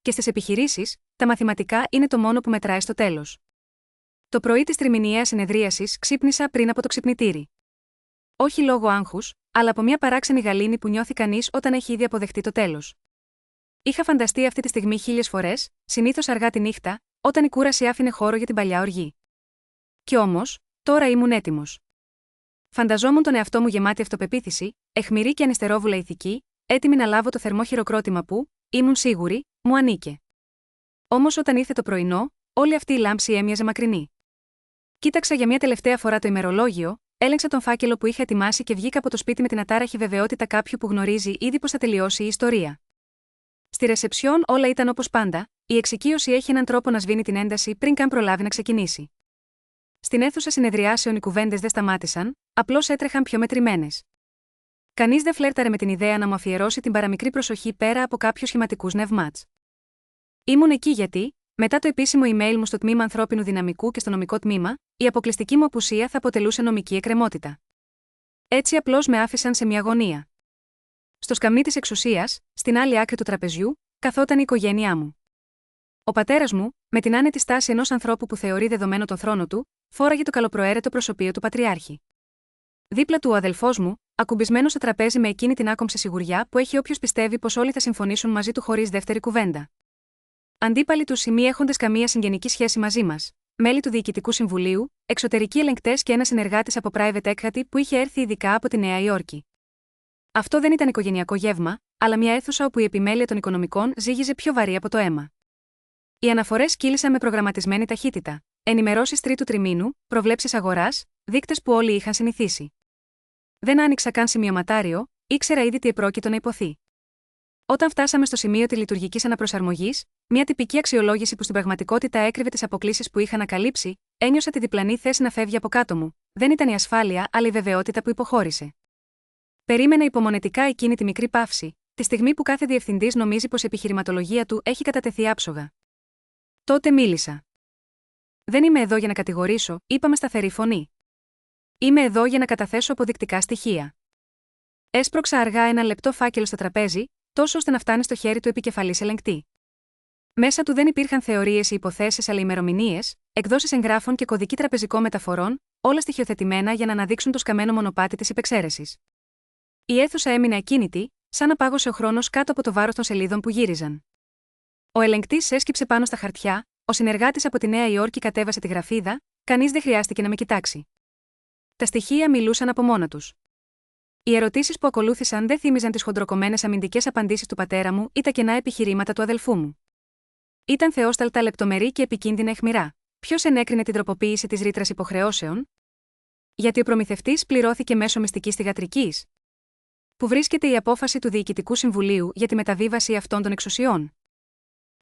Και στις επιχειρήσεις, τα μαθηματικά είναι το μόνο που μετράει στο τέλος. Το πρωί της τριμηνιαίας συνεδρίασης ξύπνησα πριν από το ξυπνητήρι. Όχι λόγω άγχους, αλλά από μια παράξενη γαλήνη που νιώθει κανείς όταν έχει ήδη αποδεχτεί το τέλος. Είχα φανταστεί αυτή τη στιγμή 1000 φορές, συνήθως αργά τη νύχτα, όταν η κούραση άφηνε χώρο για την παλιά οργή. Κι όμως, τώρα ήμουν έτοιμος. Φανταζόμουν τον εαυτό μου γεμάτη αυτοπεποίθηση, αιχμηρή και ανυστερόβουλα ηθική, έτοιμη να λάβω το θερμό χειροκρότημα που, ήμουν σίγουρη, μου ανήκε. Όμως όταν ήρθε το πρωινό, όλη αυτή η λάμψη έμοιαζε μακρινή. Κοίταξα για μια τελευταία φορά το ημερολόγιο, έλεγξα τον φάκελο που είχα ετοιμάσει και βγήκα από το σπίτι με την ατάραχη βεβαιότητα κάποιου που γνωρίζει ήδη πως θα τελειώσει η ιστορία. Στη ρεσεψιόν όλα ήταν όπως πάντα, η εξοικείωση έχει έναν τρόπο να σβήνει την ένταση πριν καν προλάβει να ξεκινήσει. Στην αίθουσα συνεδριάσεων οι κουβέντες δεν σταμάτησαν, απλώς έτρεχαν πιο μετρημένες. Κανείς δεν φλέρταρε με την ιδέα να μου αφιερώσει την παραμικρή προσοχή πέρα από κάποιους σχηματικούς νευμάτς. Ήμουν εκεί γιατί, μετά το επίσημο email μου στο τμήμα ανθρώπινου δυναμικού και στο νομικό τμήμα, η αποκλειστική μου απουσία θα αποτελούσε νομική εκκρεμότητα. Έτσι απλώς με άφησαν σε μια γωνία. Στο σκαμνί της εξουσίας, στην άλλη άκρη του τραπεζιού, καθόταν η οικογένειά μου. Ο πατέρας μου, με την άνετη στάση ενός ανθρώπου που θεωρεί δεδομένο τον θρόνο του, φόραγε το καλοπροαίρετο προσωπείο του Πατριάρχη. Δίπλα του ο αδελφός μου, ακουμπισμένο στο τραπέζι με εκείνη την άκομψη σιγουριά που έχει όποιος πιστεύει πως όλοι θα συμφωνήσουν μαζί του χωρίς δεύτερη κουβέντα. Αντίπαλοι του ή μη έχοντες καμία συγγενική σχέση μαζί μας, μέλη του Διοικητικού Συμβουλίου, εξωτερικοί ελεγκτές και ένας συνεργάτης από private equity που είχε έρθει ειδικά από τη Νέα Υόρκη. Αυτό δεν ήταν οικογενειακό γεύμα, αλλά μια αίθουσα όπου η επιμέλεια των οικονομικών ζύγιζε πιο βαρύ από το αίμα. Οι αναφορές κύλησαν με προγραμματισμένη ταχύτητα. Ενημερώσεις τρίτου τριμήνου, προβλέψεις αγοράς, δείκτες που όλοι είχαν συνηθίσει. Δεν άνοιξα καν σημειωματάριο, ήξερα ήδη τι επρόκειτο να υποθεί. Όταν φτάσαμε στο σημείο τη λειτουργική αναπροσαρμογή, μια τυπική αξιολόγηση που στην πραγματικότητα έκρυβε τις αποκλίσεις που είχα ανακαλύψει, ένιωσα τη διπλανή θέση να φεύγει από κάτω μου. Δεν ήταν η ασφάλεια, αλλά η βεβαιότητα που υποχώρησε. Περίμενα υπομονετικά εκείνη τη μικρή παύση, τη στιγμή που κάθε διευθυντής νομίζει πως η επιχειρηματολογία του έχει κατατεθεί άψογα. Τότε μίλησα. Δεν είμαι εδώ για να κατηγορήσω, είπα με σταθερή φωνή. Είμαι εδώ για να καταθέσω αποδεικτικά στοιχεία. Έσπρωξα αργά ένα λεπτό φάκελο στο τραπέζι, τόσο ώστε να φτάνει στο χέρι του επικεφαλής ελεγκτή. Μέσα του δεν υπήρχαν θεωρίες ή υποθέσεις, αλλά ημερομηνίες, εκδόσεις εγγράφων και κωδικοί τραπεζικών μεταφορών, όλα στοιχειοθετημένα για να αναδείξουν το σκαμμένο μονοπάτι της υπεξαίρεσης. Η αίθουσα έμεινε ακίνητη, σαν να πάγωσε ο χρόνος κάτω από το βάρος των σελίδων που γύριζαν. Ο ελεγκτής έσκυψε πάνω στα χαρτιά, ο συνεργάτης από τη Νέα Υόρκη κατέβασε τη γραφίδα, κανείς δεν χρειάστηκε να με κοιτάξει. Τα στοιχεία μιλούσαν από μόνα τους. Οι ερωτήσεις που ακολούθησαν δεν θύμιζαν τις χοντροκομμένες αμυντικές απαντήσεις του πατέρα μου ή τα κενά επιχειρήματα του αδελφού μου. Ήταν θεόσταλτα λεπτομερή και επικίνδυνα αιχμηρά. Ποιος ενέκρινε την τροποποίηση της ρήτρας υποχρεώσεων? Γιατί ο προμηθευτής πληρώθηκε μέσω μυστικής θυγατρικής. Πού βρίσκεται η απόφαση του Διοικητικού Συμβουλίου για τη μεταβίβαση αυτών των εξουσιών?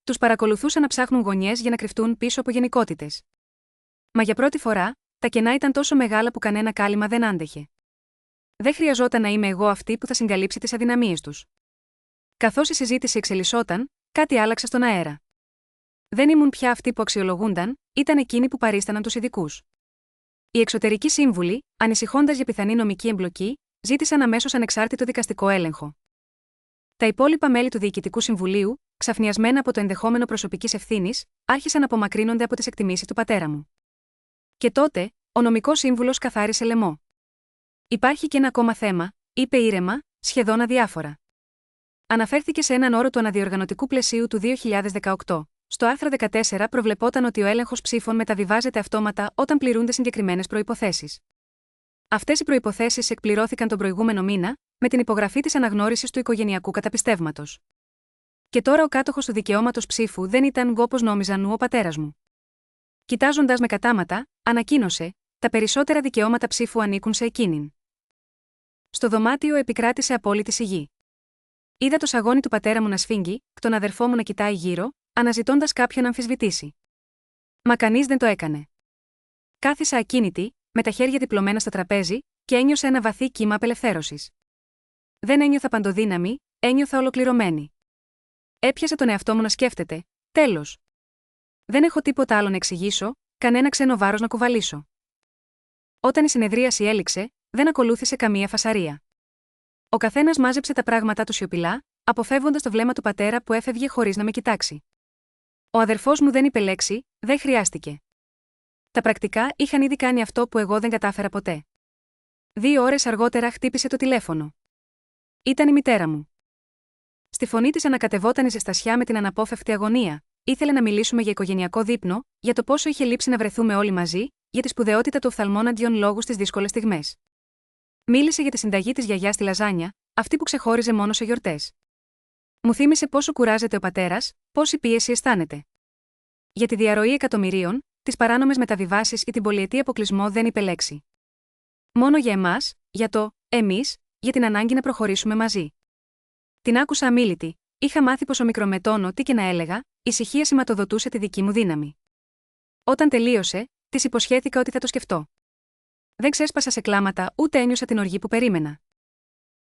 Τους παρακολουθούσαν να ψάχνουν γωνιές για να κρυφτούν πίσω από γενικότητες. Μα για πρώτη φορά, τα κενά ήταν τόσο μεγάλα που κανένα κάλυμα δεν άντεχε. Δεν χρειαζόταν να είμαι εγώ αυτή που θα συγκαλύψει τις αδυναμίες τους. Καθώς η συζήτηση εξελισσόταν, κάτι άλλαξε στον αέρα. Δεν ήμουν πια αυτοί που αξιολογούνταν, ήταν εκείνοι που παρίσταναν τους ειδικούς. Οι εξωτερικοί σύμβουλοι, ανησυχώντας για πιθανή νομική εμπλοκή, ζήτησαν αμέσως ανεξάρτητο δικαστικό έλεγχο. Τα υπόλοιπα μέλη του Διοικητικού Συμβουλίου, ξαφνιασμένα από το ενδεχόμενο προσωπικής ευθύνης, άρχισαν να απομακρύνονται από τις εκτιμήσεις του πατέρα μου. Και τότε, ο νομικός σύμβουλος καθάρισε λαιμό. Υπάρχει και ένα ακόμα θέμα, είπε ήρεμα, σχεδόν αδιάφορα. Αναφέρθηκε σε έναν όρο του αναδιοργανωτικού πλαισίου του 2018. Στο άρθρο 14 προβλεπόταν ότι ο έλεγχος ψήφων μεταβιβάζεται αυτόματα όταν πληρούνται συγκεκριμένες προϋποθέσεις. Αυτές οι προϋποθέσεις εκπληρώθηκαν τον προηγούμενο μήνα, με την υπογραφή της αναγνώρισης του οικογενειακού καταπιστεύματος. Και τώρα ο κάτοχος του δικαιώματος ψήφου δεν ήταν όπως νόμιζαν ο πατέρας μου. Κοιτάζοντας με κατάματα, ανακοίνωσε: τα περισσότερα δικαιώματα ψήφου ανήκουν σε εκείνην. Στο δωμάτιο επικράτησε απόλυτη σιγή. Είδα το σαγόνι του πατέρα μου να σφίγγει, τον αδερφό μου να κοιτάει γύρω, αναζητώντας κάποιον να αμφισβητήσει. Μα κανείς δεν το έκανε. Κάθισα ακίνητη, με τα χέρια διπλωμένα στο τραπέζι, και ένιωσα ένα βαθύ κύμα απελευθέρωσης. Δεν ένιωθα παντοδύναμη, ένιωθα ολοκληρωμένη. Έπιασα τον εαυτό μου να σκέφτεται: τέλος. Δεν έχω τίποτα άλλο να εξηγήσω, κανένα ξένο βάρος να κουβαλήσω. Όταν η συνεδρίαση έληξε, δεν ακολούθησε καμία φασαρία. Ο καθένας μάζεψε τα πράγματά του σιωπηλά, αποφεύγοντας το βλέμμα του πατέρα που έφευγε χωρίς να με κοιτάξει. Ο αδερφός μου δεν είπε λέξη, δεν χρειάστηκε. Τα πρακτικά είχαν ήδη κάνει αυτό που εγώ δεν κατάφερα ποτέ. 2 ώρες αργότερα χτύπησε το τηλέφωνο. Ήταν η μητέρα μου. Στη φωνή της ανακατευόταν η ζεστασιά με την αναπόφευκτη αγωνία. Ήθελε να μιλήσουμε για οικογενειακό δείπνο, για το πόσο είχε λείψει να βρεθούμε όλοι μαζί, για τη σπουδαιότητα του οφθαλμόναντιον λόγου στις δύσκολες στιγμές. Μίλησε για τη συνταγή της γιαγιάς στη λαζάνια, αυτή που ξεχώριζε μόνο σε γιορτές. Μου θύμισε πόσο κουράζεται ο πατέρας, πόση πίεση αισθάνεται. Για τη διαρροή εκατομμυρίων, τις παράνομες μεταβιβάσεις ή την πολυετή αποκλεισμό δεν είπε λέξη. Μόνο για εμάς, για το εμείς, για την ανάγκη να προχωρήσουμε μαζί. Την άκουσα αμίλητη, είχα μάθει πως ο μικρομετώνω τι και να έλεγα, η ησυχία σηματοδοτούσε τη δική μου δύναμη. Όταν τελείωσε, της υποσχέθηκα ότι θα το σκεφτώ. Δεν ξέσπασα σε κλάματα ούτε ένιωσα την οργή που περίμενα.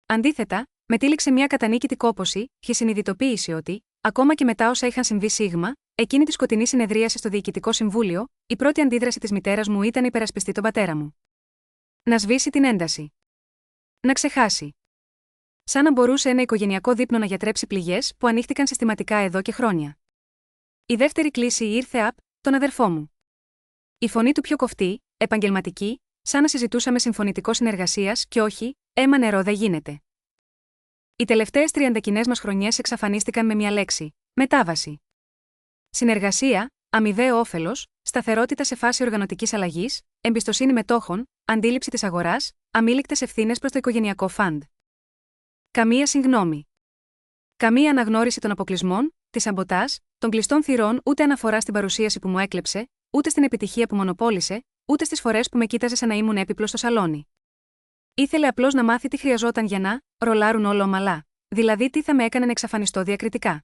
Αντίθετα, με τύλιξε μια κατανίκητη κόπωση και συνειδητοποίηση ότι, ακόμα και μετά όσα είχαν συμβεί σίγμα, εκείνη τη σκοτεινή συνεδρίαση στο Διοικητικό Συμβούλιο, η πρώτη αντίδραση της μητέρας μου ήταν υπερασπιστεί τον πατέρα μου. Να σβήσει την ένταση. Να ξεχάσει. Σαν να μπορούσε ένα οικογενειακό δείπνο να γιατρέψει πληγές που ανοίχτηκαν συστηματικά εδώ και χρόνια. Η δεύτερη κλίση ήρθε από τον αδερφό μου. Η φωνή του πιο κοφτή, επαγγελματική, σαν να συζητούσαμε συμφωνητικό συνεργασίας και όχι, αίμα νερό δεν γίνεται. Οι τελευταίες 30 κοινές μας χρονιές εξαφανίστηκαν με μια λέξη: μετάβαση. Συνεργασία, αμοιβαίο όφελος, σταθερότητα σε φάση οργανωτικής αλλαγής, εμπιστοσύνη μετόχων, αντίληψη της αγοράς, αμήλικτες ευθύνες προς το οικογενειακό φαντ. Καμία συγγνώμη. Καμία αναγνώριση των αποκλεισμών, της σαμποτάζ, των κλειστών θυρών, ούτε αναφορά στην παρουσίαση που μου έκλεψε, ούτε στην επιτυχία που μονοπόλησε, ούτε στις φορές που με κοίταζε σαν να ήμουν έπιπλο στο σαλόνι. Ήθελε απλώς να μάθει τι χρειαζόταν για να ρολάρουν όλο ομαλά, δηλαδή τι θα με έκανε να εξαφανιστώ διακριτικά.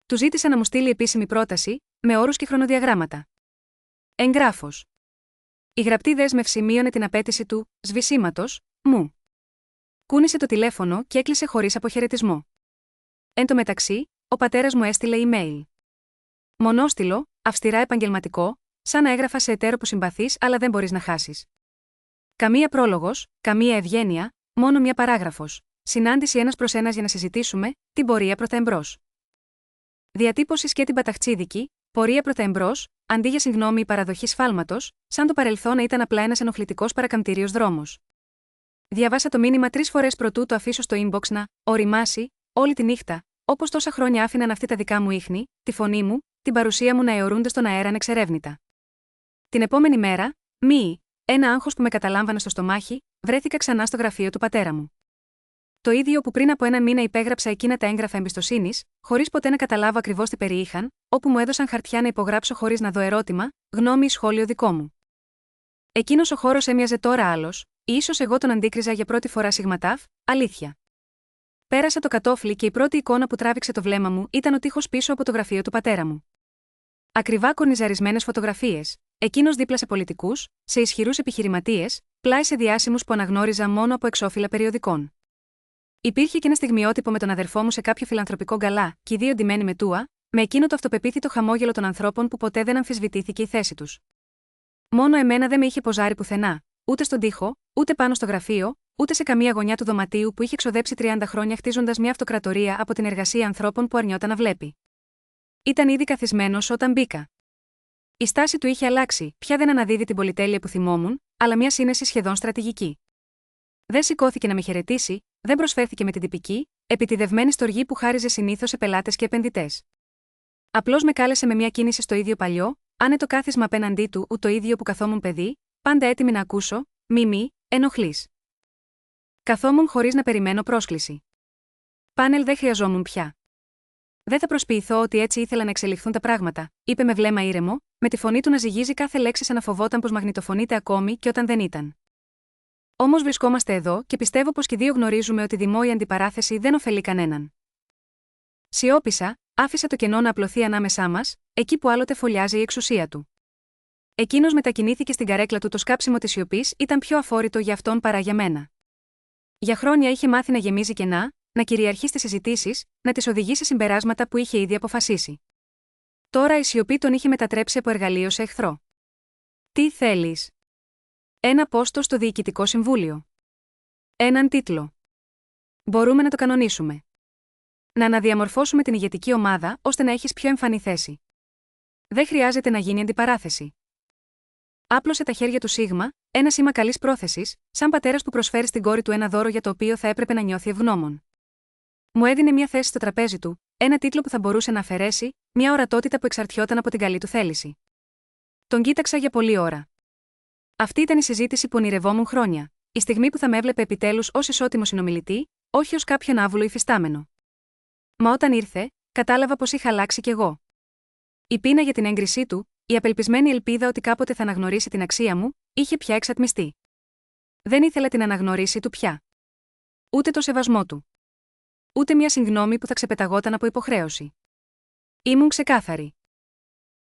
Του ζήτησα να μου στείλει επίσημη πρόταση, με όρους και χρονοδιαγράμματα. Εγγράφος. Η γραπτή δέσμευση μείωνε την απέτηση του σβησίματος μου. Κούνησε το τηλέφωνο και έκλεισε χωρίς αποχαιρετισμό. Εν τω μεταξύ, ο πατέρας μου έστειλε email. Μονόστιλο, αυστηρά επαγγελματικό, σαν να έγραφα σε εταίρο που συμπαθείς αλλά δεν μπορείς να χάσεις. Καμία πρόλογος, καμία ευγένεια, μόνο μια παράγραφος. Συνάντηση ένας προς ένας για να συζητήσουμε την πορεία προς τα εμπρός. Διατύπωση και την παταχτσίδικη, πορεία προς τα εμπρός, αντί για συγγνώμη ή παραδοχή σφάλματος, σαν το παρελθόν ήταν απλά ένας ενοχλητικός παρακαμπτήριος δρόμος. Διαβάσα το μήνυμα 3 φορές προτού το αφήσω στο inbox να οριμάσει, όλη τη νύχτα, όπως τόσα χρόνια άφηναν αυτή τα δικά μου ίχνη, τη φωνή μου, την παρουσία μου να αιωρούνται στον αέρα ανεξερεύνητα. Την επόμενη μέρα, ένα άγχος που με καταλάμβανε στο στομάχι, βρέθηκα ξανά στο γραφείο του πατέρα μου. Το ίδιο που πριν από 1 μήνα υπέγραψα εκείνα τα έγγραφα εμπιστοσύνης, χωρίς ποτέ να καταλάβω ακριβώς τι περιείχαν, όπου μου έδωσαν χαρτιά να υπογράψω χωρίς να δω ερώτημα, γνώμη ή σχόλιο δικό μου. Εκείνος ο χώρος έμοιαζε τώρα άλλος, ή ίσως εγώ τον αντίκριζα για πρώτη φορά σιγματάφ, αλήθεια. Πέρασα το κατόφλι και η πρώτη εικόνα που τράβηξε το βλέμμα μου ήταν ο τοίχος πίσω από το γραφείο του πατέρα μου. Ακριβά κορνιζαρισμένες φωτογραφίες, εκείνος δίπλα σε πολιτικούς, σε ισχυρούς επιχειρηματίες, πλάι σε διάσημους που αναγνώριζα μόνο από εξώφυλλα περιοδικών. Υπήρχε και ένα στιγμιότυπο με τον αδερφό μου σε κάποιο φιλανθρωπικό γκαλά, και οι δύο ντυμένοι με τούα, με εκείνο το αυτοπεποίθητο χαμόγελο των ανθρώπων που ποτέ δεν αμφισβητήθηκε η θέση τους. Μόνο εμένα δεν με είχε ποζάρει πουθενά, ούτε στον τοίχο, ούτε πάνω στο γραφείο, ούτε σε καμία γωνιά του δωματίου που είχε ξοδέψει 30 χρόνια χτίζοντας μια αυτοκρατορία από την εργασία ανθρώπων που αρνιόταν να βλέπει. Ήταν ήδη καθισμένος όταν μπήκα. Η στάση του είχε αλλάξει, πια δεν αναδίδει την πολυτέλεια που θυμόμουν, αλλά μια σύνεση σχεδόν στρατηγική. Δεν σηκώθηκε να με χαιρετήσει, δεν προσφέρθηκε με την τυπική, επιτηδευμένη στοργή που χάριζε συνήθως σε πελάτες και επενδυτές. Απλώς με κάλεσε με μια κίνηση στο ίδιο παλιό, άνετο κάθισμα απέναντί του, το ίδιο που καθόμουν παιδί, πάντα έτοιμη να ακούσω, μη, ενοχλείς. Καθόμουν χωρίς να περιμένω πρόσκληση. Πάνελ δεν χρειαζόμουν πια. Δεν θα προσποιηθώ ότι έτσι ήθελα να εξελιχθούν τα πράγματα, είπε με βλέμμα ήρεμο, με τη φωνή του να ζυγίζει κάθε λέξη σαν να φοβόταν πως μαγνητοφωνείται ακόμη και όταν δεν ήταν. Όμως βρισκόμαστε εδώ και πιστεύω πως και οι δύο γνωρίζουμε ότι δημόσια αντιπαράθεση δεν ωφελεί κανέναν. Σιώπησα, άφησα το κενό να απλωθεί ανάμεσά μας, εκεί που άλλοτε φωλιάζει η εξουσία του. Εκείνος μετακινήθηκε στην καρέκλα του, το σκάψιμο της σιωπής ήταν πιο αφόρητο για αυτόν παρά για μένα. Για χρόνια είχε μάθει να γεμίζει κενά, να κυριαρχεί στις συζητήσεις, να τις οδηγεί σε συμπεράσματα που είχε ήδη αποφασίσει. Τώρα η σιωπή τον είχε μετατρέψει από εργαλείο σε εχθρό. Τι θέλεις? Ένα πόστο στο Διοικητικό Συμβούλιο. Έναν τίτλο. Μπορούμε να το κανονίσουμε. Να αναδιαμορφώσουμε την ηγετική ομάδα ώστε να έχεις πιο εμφανή θέση. Δεν χρειάζεται να γίνει αντιπαράθεση. Άπλωσε τα χέρια του σίγμα, ένα σήμα καλής πρόθεσης, σαν πατέρας που προσφέρει στην κόρη του ένα δώρο για το οποίο θα έπρεπε να νιώθει ευγνώμων. Μου έδινε μια θέση στο τραπέζι του, ένα τίτλο που θα μπορούσε να αφαιρέσει, μια ορατότητα που εξαρτιόταν από την καλή του θέληση. Τον κοίταξα για πολλή ώρα. Αυτή ήταν η συζήτηση που ονειρευόμουν χρόνια. Η στιγμή που θα με έβλεπε επιτέλους ως ισότιμο συνομιλητή, όχι ως κάποιον άβουλο υφιστάμενο. Μα όταν ήρθε, κατάλαβα πως είχα αλλάξει κι εγώ. Η πείνα για την έγκρισή του, η απελπισμένη ελπίδα ότι κάποτε θα αναγνωρίσει την αξία μου, είχε πια εξατμιστεί. Δεν ήθελα την αναγνώριση του πια. Ούτε το σεβασμό του. Ούτε μια συγγνώμη που θα ξεπεταγόταν από υποχρέωση. Ήμουν ξεκάθαρη.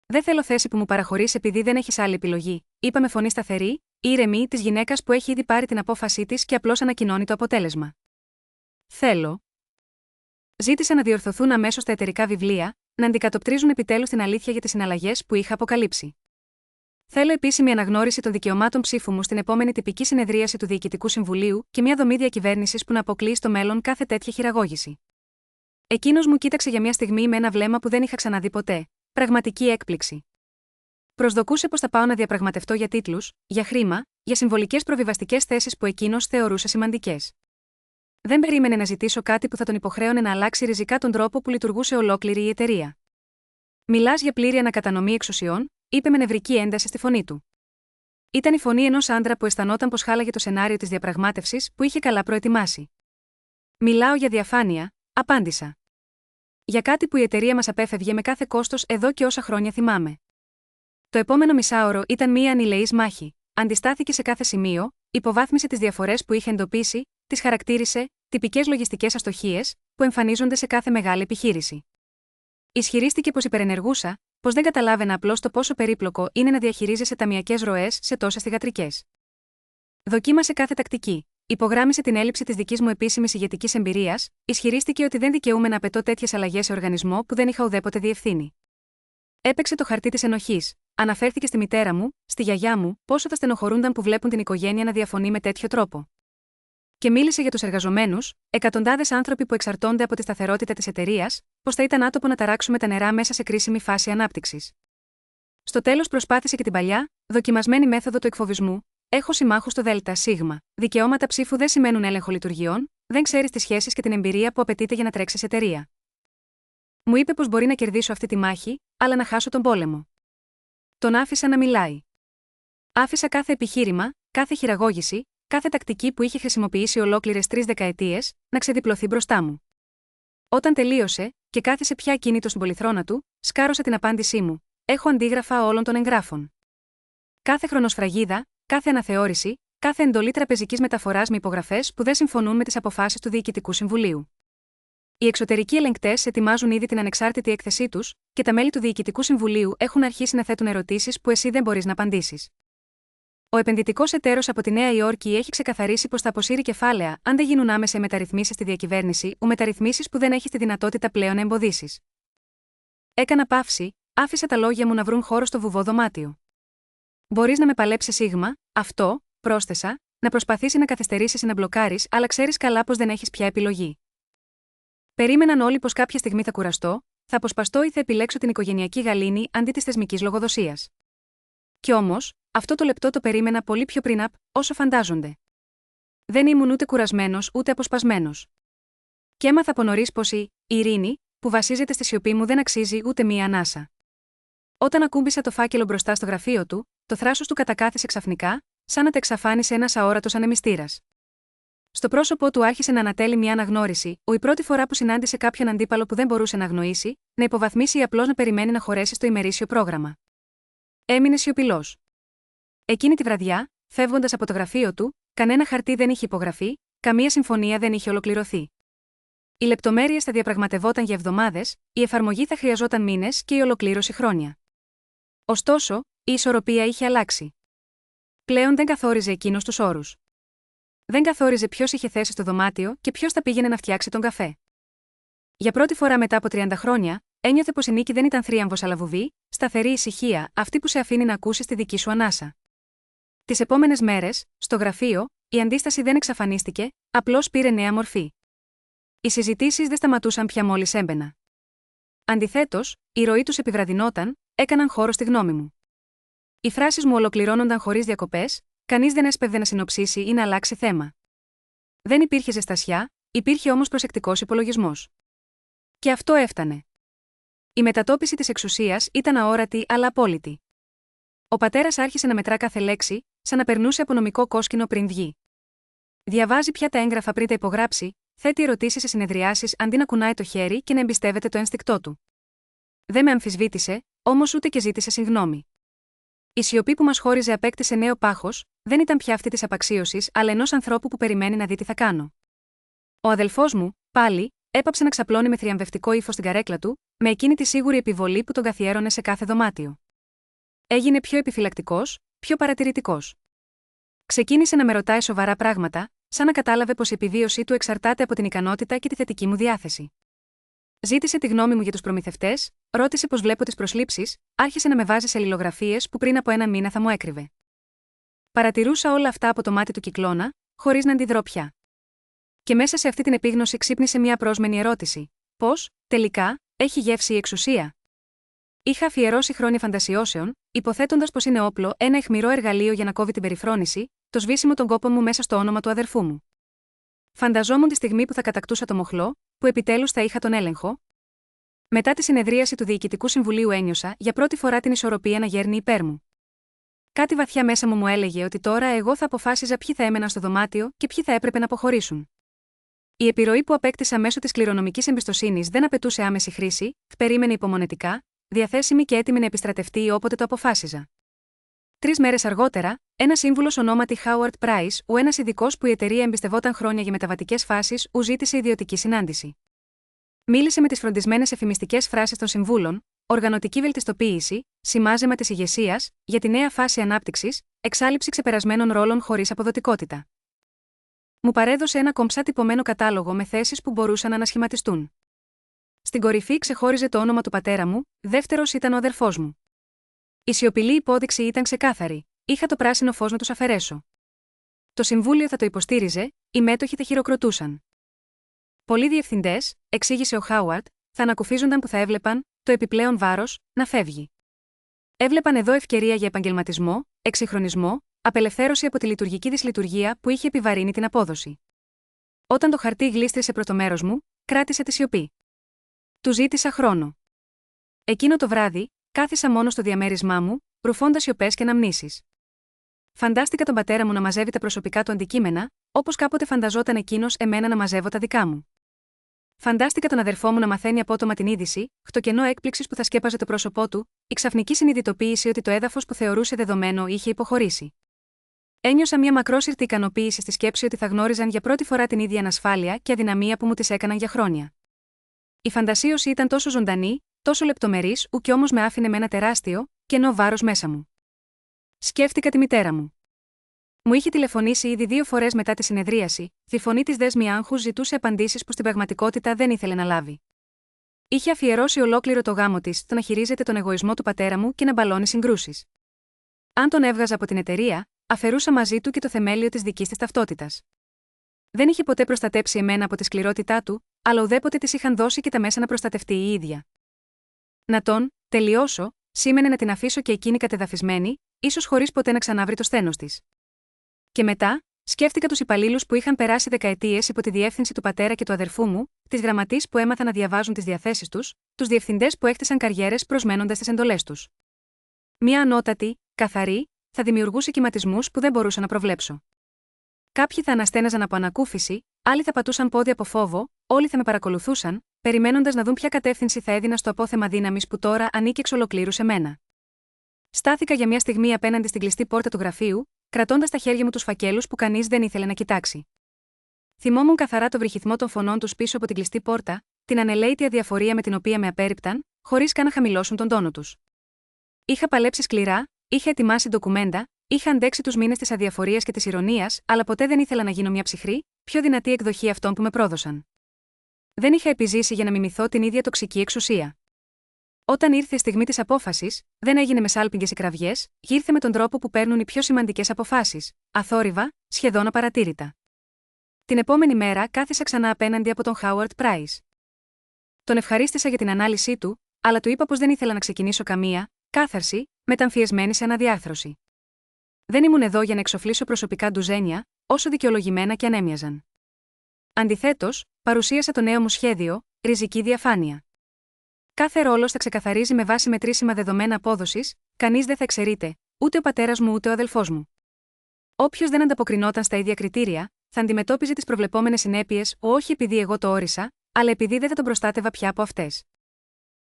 Δεν θέλω θέση που μου παραχωρείς επειδή δεν έχεις άλλη επιλογή, είπα με φωνή σταθερή, ήρεμη της γυναίκας που έχει ήδη πάρει την απόφασή της και απλώς ανακοινώνει το αποτέλεσμα. Θέλω. Ζήτησα να διορθωθούν αμέσως τα εταιρικά βιβλία, να αντικατοπτρίζουν επιτέλους την αλήθεια για τις συναλλαγές που είχα αποκαλύψει. Θέλω επίσημη αναγνώριση των δικαιωμάτων ψήφου μου στην επόμενη τυπική συνεδρίαση του Διοικητικού Συμβουλίου και μια δομή διακυβέρνησης που να αποκλείει στο μέλλον κάθε τέτοια χειραγώγηση. Εκείνος μου κοίταξε για μια στιγμή με ένα βλέμμα που δεν είχα ξαναδεί ποτέ. Πραγματική έκπληξη. Προσδοκούσε πως θα πάω να διαπραγματευτώ για τίτλους, για χρήμα, για συμβολικές προβιβαστικές θέσεις που εκείνος θεωρούσε σημαντικές. Δεν περίμενε να ζητήσω κάτι που θα τον υποχρέωνε να αλλάξει ριζικά τον τρόπο που λειτουργούσε ολόκληρη η εταιρεία. «Μιλάς για πλήρη ανακατανομή εξουσιών», είπε με νευρική ένταση στη φωνή του. Ήταν η φωνή ενός άντρα που αισθανόταν πως χάλαγε το σενάριο της διαπραγμάτευσης που είχε καλά προετοιμάσει. «Μιλάω για διαφάνεια», απάντησα. «Για κάτι που η εταιρεία μας απέφευγε με κάθε κόστος εδώ και όσα χρόνια θυμάμαι». Το επόμενο μισάωρο ήταν μία ανηλεής μάχη. Αντιστάθηκε σε κάθε σημείο, υποβάθμισε τις διαφορές που είχε εντοπίσει, τις χαρακτήρισε τυπικές λογιστικές αστοχίες που εμφανίζονται σε κάθε μεγάλη επιχείρηση. Ισχυρίστηκε πως υπερενεργούσα, πως δεν καταλάβαινα απλώς το πόσο περίπλοκο είναι να διαχειρίζεσαι ταμειακές ροές σε τόσες θυγατρικές. Δοκίμασε κάθε τακτική. Υπογράμμισε την έλλειψη της δικής μου επίσημης ηγετικής εμπειρίας, ισχυρίστηκε ότι δεν δικαιούμαι να απαιτώ τέτοιες αλλαγές σε οργανισμό που δεν είχα ουδέποτε διευθύνει. Έπαιξε το χαρτί της ενοχής. Αναφέρθηκε στη μητέρα μου, στη γιαγιά μου, πόσο θα στενοχωρούνταν που βλέπουν την οικογένεια να διαφωνεί με τέτοιο τρόπο. Και μίλησε για τους εργαζομένους, εκατοντάδες άνθρωποι που εξαρτώνται από τη σταθερότητα της εταιρείας, πως θα ήταν άτοπο να ταράξουμε τα νερά μέσα σε κρίσιμη φάση ανάπτυξης. Στο τέλος προσπάθησε και την παλιά, δοκιμασμένη μέθοδο του εκφοβισμού. Έχω συμμάχους στο ΔΣ. Δικαιώματα ψήφου δεν σημαίνουν έλεγχο λειτουργιών, δεν ξέρεις τις σχέσεις και την εμπειρία που απαιτείται για να τρέξεις εταιρεία. Μου είπε πως μπορεί να κερδίσω αυτή τη μάχη, αλλά να χάσω τον πόλεμο. Τον άφησα να μιλάει. Άφησα κάθε επιχείρημα, κάθε χειραγώγηση, κάθε τακτική που είχε χρησιμοποιήσει ολόκληρες 3 δεκαετίες, να ξεδιπλωθεί μπροστά μου. Όταν τελείωσε, και κάθισε πια ακίνητο στην πολυθρόνα του, σκάρωσα την απάντησή μου. Έχω αντίγραφα όλων των εγγράφων. Κάθε χρονοσφραγίδα, κάθε αναθεώρηση, κάθε εντολή τραπεζικής μεταφοράς με υπογραφές που δεν συμφωνούν με τις αποφάσεις του Διοικητικού Συμβουλίου. Οι εξωτερικοί ελεγκτές ετοιμάζουν ήδη την ανεξάρτητη έκθεσή τους, και τα μέλη του Διοικητικού Συμβουλίου έχουν αρχίσει να θέτουν ερωτήσεις που εσύ δεν μπορείς να απαντήσεις. Ο επενδυτικός εταίρος από τη Νέα Υόρκη έχει ξεκαθαρίσει πως θα αποσύρει κεφάλαια αν δεν γίνουν άμεσα μεταρρυθμίσεις στη διακυβέρνηση, μεταρρυθμίσεις που δεν έχει τη δυνατότητα πλέον να εμποδίσεις. Έκανα παύση, άφησα τα λόγια μου να βρουν χώρο στο βουβό δωμάτιο. Μπορείς να με παλέψεις σίγμα, αυτό, πρόσθεσα, να προσπαθήσει να καθυστερήσεις ή να μπλοκάρεις, αλλά ξέρεις καλά πως δεν έχεις πια επιλογή. Περίμεναν όλοι πως κάποια στιγμή θα κουραστώ, θα αποσπαστώ ή θα επιλέξω την οικογενειακή γαλήνη αντί της θεσμικής λογοδοσίας. Κι όμως, αυτό το λεπτό το περίμενα πολύ πιο πριν όσο φαντάζονται. Δεν ήμουν ούτε κουρασμένος ούτε αποσπασμένος. Και έμαθα από νωρίς πως η ειρήνη, που βασίζεται στη σιωπή μου, δεν αξίζει ούτε μία ανάσα. Όταν ακούμπησα το φάκελο μπροστά στο γραφείο του, το θράσος του κατακάθισε ξαφνικά, σαν να τα εξαφάνισε ένας αόρατος ανεμιστήρας. Στο πρόσωπό του άρχισε να ανατέλει μια αναγνώριση, η πρώτη φορά που συνάντησε κάποιον αντίπαλο που δεν μπορούσε να αγνοήσει, να υποβαθμίσει ή απλώς να περιμένει να χωρέσει στο ημερήσιο πρόγραμμα. Έμεινε σιωπηλός. Εκείνη τη βραδιά, φεύγοντας από το γραφείο του, κανένα χαρτί δεν είχε υπογραφεί, καμία συμφωνία δεν είχε ολοκληρωθεί. Οι λεπτομέρειες θα διαπραγματευόταν για εβδομάδες, η εφαρμογή θα χρειαζόταν μήνες και η ολοκλήρωση χρόνια. Ωστόσο, η ισορροπία είχε αλλάξει. Πλέον δεν καθόριζε εκείνος τους όρους. Δεν καθόριζε ποιος είχε θέση στο δωμάτιο και ποιος θα πήγαινε να φτιάξει τον καφέ. Για πρώτη φορά μετά από 30 χρόνια, ένιωθε πως η νίκη δεν ήταν θρίαμβος αλλά βουβή, σταθερή ησυχία, αυτή που σε αφήνει να ακούσεις τη δική σου ανάσα. Τις επόμενες μέρες, στο γραφείο, η αντίσταση δεν εξαφανίστηκε, απλώς πήρε νέα μορφή. Οι συζητήσεις δεν σταματούσαν πια μόλις έμπαινα. Αντιθέτως, η ροή τους επιβραδυνόταν, έκαναν χώρο στη γνώμη μου. Οι φράσεις μου ολοκληρώνονταν χωρίς διακοπές, κανείς δεν έσπευδε να συνοψίσει ή να αλλάξει θέμα. Δεν υπήρχε ζεστασιά, υπήρχε όμως προσεκτικός υπολογισμός. Και αυτό έφτανε. Η μετατόπιση της εξουσίας ήταν αόρατη αλλά απόλυτη. Ο πατέρας άρχισε να μετρά κάθε λέξη, σαν να περνούσε από νομικό κόσκινο πριν βγει. Διαβάζει πια τα έγγραφα πριν τα υπογράψει, θέτει ερωτήσεις σε συνεδριάσεις αντί να κουνάει το χέρι και να εμπιστεύεται το ένστικτό του. Δεν με αμφισβήτησε, όμως ούτε και ζήτησε συγγνώμη. Η σιωπή που μας χώριζε απέκτησε νέο πάχος, δεν ήταν πια αυτή της απαξίωσης, αλλά ενός ανθρώπου που περιμένει να δει τι θα κάνω. Ο αδελφός μου, πάλι, έπαψε να ξαπλώνει με θριαμβευτικό ύφος στην καρέκλα του, με εκείνη τη σίγουρη επιβολή που τον καθιέρωνε σε κάθε δωμάτιο. Έγινε πιο επιφυλακτικός, πιο παρατηρητικός. Ξεκίνησε να με ρωτάει σοβαρά πράγματα, σαν να κατάλαβε πως η επιβίωσή του εξαρτάται από την ικανότητα και τη θετική μου διάθεση. Ζήτησε τη γνώμη μου για τους προμηθευτές, ρώτησε πως βλέπω τις προσλήψεις, άρχισε να με βάζει σε αλληλογραφίες που πριν από ένα μήνα θα μου έκρυβε. Παρατηρούσα όλα αυτά από το μάτι του κυκλώνα, χωρίς να αντιδρώ πια. Και μέσα σε αυτή την επίγνωση ξύπνησε μια απρόσμενη ερώτηση: πώς, τελικά, έχει γεύσει η εξουσία? Είχα αφιερώσει χρόνια φαντασιώσεων, υποθέτοντας πως είναι όπλο, ένα αιχμηρό εργαλείο για να κόβει την περιφρόνηση, το σβήσιμο των κόπων μου μέσα στο όνομα του αδερφού μου. Φανταζόμουν τη στιγμή που θα κατακτούσα το μοχλό, που επιτέλους θα είχα τον έλεγχο. Μετά τη συνεδρίαση του Διοικητικού Συμβουλίου ένιωσα για πρώτη φορά την ισορροπία να γέρνει υπέρ μου. Κάτι βαθιά μέσα μου έλεγε ότι τώρα εγώ θα αποφάσιζα ποιοι θα έμεναν στο δωμάτιο και ποιοι θα έπρεπε να αποχωρήσουν. Η επιρροή που απέκτησα μέσω της κληρονομικής εμπιστοσύνης δεν απαιτούσε άμεση χρήση, περίμενε υπομονετικά, διαθέσιμη και έτοιμη να επιστρατευτεί όποτε το αποφάσιζα. 3 μέρες αργότερα, ένας σύμβουλος ονόματι Howard Price, ένας ειδικός που η εταιρεία εμπιστευόταν χρόνια για μεταβατικές φάσεις, ζήτησε ιδιωτική συνάντηση. Μίλησε με τις φροντισμένες εφημιστικές φράσεις των συμβούλων, οργανωτική βελτιστοποίηση, σημάζεμα της ηγεσίας, για τη νέα φάση ανάπτυξης, εξάλειψη ξεπερασμένων ρόλων χωρίς αποδοτικότητα. Μου παρέδωσε ένα κομψά τυπωμένο κατάλογο με θέσεις που μπορούσαν να ανασχηματιστούν. Στην κορυφή ξεχώριζε το όνομα του πατέρα μου, δεύτερος ήταν ο αδερφός μου. Η σιωπηλή υπόδειξη ήταν ξεκάθαρη: είχα το πράσινο φως να τους αφαιρέσω. Το συμβούλιο θα το υποστήριζε, οι μέτοχοι θα χειροκροτούσαν. Πολλοί διευθυντές, εξήγησε ο Χάουαρντ, θα ανακουφίζονταν που θα έβλεπαν το επιπλέον βάρος να φεύγει. Έβλεπαν εδώ ευκαιρία για επαγγελματισμό, εξυγχρονισμό, απελευθέρωση από τη λειτουργική δυσλειτουργία που είχε επιβαρύνει την απόδοση. Όταν το χαρτί γλίστρισε προς το μέρος μου, κράτησε τη σιωπή. Του ζήτησα χρόνο. Εκείνο το βράδυ, κάθισα μόνο στο διαμέρισμά μου, ρουφώντας σιωπές και αναμνήσεις. Φαντάστηκα τον πατέρα μου να μαζεύει τα προσωπικά του αντικείμενα, όπως κάποτε φανταζόταν εκείνος εμένα να μαζεύω τα δικά μου. Φαντάστηκα τον αδερφό μου να μαθαίνει απότομα την είδηση, χτοκενό έκπληξης που θα σκέπαζε το πρόσωπό του, η ξαφνική συνειδητοποίηση ότι το έδαφος που θεωρούσε δεδομένο είχε υποχωρήσει. Ένιωσα μια μακρόσυρτη ικανοποίηση στη σκέψη ότι θα γνώριζαν για πρώτη φορά την ίδια ανασφάλεια και αδυναμία που μου τις έκαναν για χρόνια. Η φαντασίωση ήταν τόσο ζωντανή, τόσο λεπτομερής, ου κι όμως με άφηνε με ένα τεράστιο, κενό βάρος μέσα μου. Σκέφτηκα τη μητέρα μου. Μου είχε τηλεφωνήσει ήδη 2 φορές μετά τη συνεδρίαση, τη φωνή της δέσμη άγχους ζητούσε απαντήσεις που στην πραγματικότητα δεν ήθελε να λάβει. Είχε αφιερώσει ολόκληρο το γάμο της στο να χειρίζεται τον εγωισμό του πατέρα μου και να μπαλώνει συγκρούσεις. Αν τον έβγαζα από την εταιρεία, αφαιρούσα μαζί του και το θεμέλιο της δικής της ταυτότητας. Δεν είχε ποτέ προστατέψει εμένα από τη σκληρότητά του, αλλά ουδέποτε της είχαν δώσει και τα μέσα να προστατευτεί η ίδια. Να τον τελειώσω, σήμαινε να την αφήσω και εκείνη κατεδαφισμένη, ίσως χωρίς ποτέ να ξαναβρει το σθένος της. Και μετά, σκέφτηκα τους υπαλλήλους που είχαν περάσει δεκαετίες υπό τη διεύθυνση του πατέρα και του αδερφού μου, τις γραμματείς που έμαθαν να διαβάζουν τις διαθέσεις τους, τους διευθυντές που έκτισαν καριέρες προσμένοντας τις εντολές τους. Μια ανώτατη, καθαρή, θα δημιουργούσε κυματισμούς που δεν μπορούσα να προβλέψω. Κάποιοι θα αναστέναζαν από ανακούφιση, άλλοι θα πατούσαν πόδι από φόβο, όλοι θα με παρακολουθούσαν, περιμένοντας να δουν ποια κατεύθυνση θα έδινα στο απόθεμα δύναμης που τώρα ανήκει εξ ολοκλήρου σε μένα. Στάθηκα για μια στιγμή απέναντι στην κλειστή πόρτα του γραφείου, κρατώντας στα χέρια μου τους φακέλους που κανείς δεν ήθελε να κοιτάξει. Θυμόμουν καθαρά το βρυχυθμό των φωνών τους πίσω από την κλειστή πόρτα, την ανελαίτη αδιαφορία με την οποία με απέρριπταν, χωρίς καν να χαμηλώσουν τον τόνο τους. Είχα παλέψει σκληρά, είχα ετοιμάσει ντοκουμέντα, είχα αντέξει τους μήνες της αδιαφορίας και της ηρωνίας, αλλά ποτέ δεν ήθελα να γίνω μια ψυχρή, πιο δυνατή εκδοχή αυτών που με πρόδωσαν. Δεν είχα επιζήσει για να μιμηθώ την ίδια τοξική εξουσία. Όταν ήρθε η στιγμή της απόφασης, δεν έγινε με σάλπιγγες ή κραυγές, ήρθε με τον τρόπο που παίρνουν οι πιο σημαντικές αποφάσεις, αθόρυβα, σχεδόν απαρατήρητα. Την επόμενη μέρα κάθισα ξανά απέναντι από τον Howard Price. Τον ευχαρίστησα για την ανάλυση του, αλλά του είπα πως δεν ήθελα να ξεκινήσω καμία κάθαρση, μεταμφιεσμένη σε αναδιάρθρωση. Δεν ήμουν εδώ για να εξοφλήσω προσωπικά ντουζένια, όσο δικαιολογημένα και αν έμοιαζαν. Αντιθέτως, παρουσίασα το νέο μου σχέδιο, ριζική διαφάνεια. Κάθε ρόλος θα ξεκαθαρίζει με βάση μετρήσιμα δεδομένα απόδοσης, κανείς δεν θα εξαιρείται, ούτε ο πατέρας μου ούτε ο αδελφός μου. Όποιος δεν ανταποκρινόταν στα ίδια κριτήρια, θα αντιμετώπιζε τις προβλεπόμενες συνέπειες, όχι επειδή εγώ το όρισα, αλλά επειδή δεν θα τον προστάτευα πια από αυτές.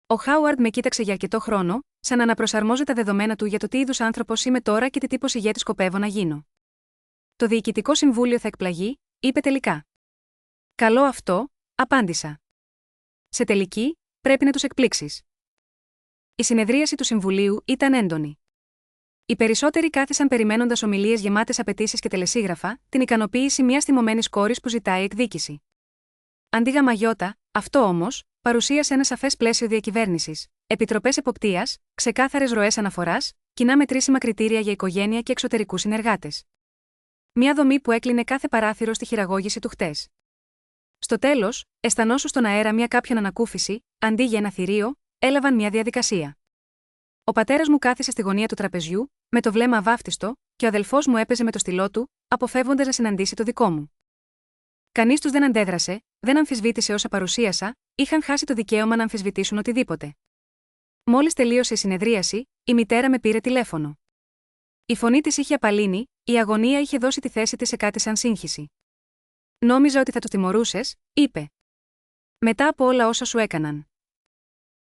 Ο Χάουαρντ με κοίταξε για αρκετό χρόνο, σαν να αναπροσαρμόζει τα δεδομένα του για το τι είδους άνθρωπος είμαι τώρα και τι τύπος ηγέτη σκοπεύω να γίνω. Το Διοικητικό Συμβούλιο θα εκπλαγεί, είπε τελικά. Καλό αυτό, απάντησα. Σε τελική, πρέπει να τους εκπλήξεις. Η συνεδρίαση του Συμβουλίου ήταν έντονη. Οι περισσότεροι κάθισαν περιμένοντας ομιλίες γεμάτες απαιτήσεις και τελεσίγραφα, την ικανοποίηση μιας θυμωμένης κόρης που ζητάει εκδίκηση. Αντί γαμαγιώτα, αυτό όμως, παρουσίασε ένα σαφές πλαίσιο διακυβέρνησης, επιτροπές εποπτείας, ξεκάθαρες ροές αναφοράς, κοινά μετρήσιμα κριτήρια για οικογένεια και εξωτερικούς συνεργάτες. Μια δομή που έκλεινε κάθε παράθυρο στη χειραγώγηση του χτες. Στο τέλος, αισθανόσου στον αέρα μια κάποιον ανακούφιση, αντί για ένα θηρίο, έλαβαν μια διαδικασία. Ο πατέρας μου κάθισε στη γωνία του τραπεζιού, με το βλέμμα αβάφτιστο, και ο αδελφός μου έπαιζε με το στυλό του, αποφεύγοντας να συναντήσει το δικό μου. Κανείς τους δεν αντέδρασε, δεν αμφισβήτησε όσα παρουσίασα, είχαν χάσει το δικαίωμα να αμφισβητήσουν οτιδήποτε. Μόλις τελείωσε η συνεδρίαση, η μητέρα με πήρε τηλέφωνο. Η φωνή της είχε απαλύνει, η αγωνία είχε δώσει τη θέση της σε κάτι σαν σύγχυση. «Νόμιζα ότι θα τους τιμωρούσες», είπε. «Μετά από όλα όσα σου έκαναν.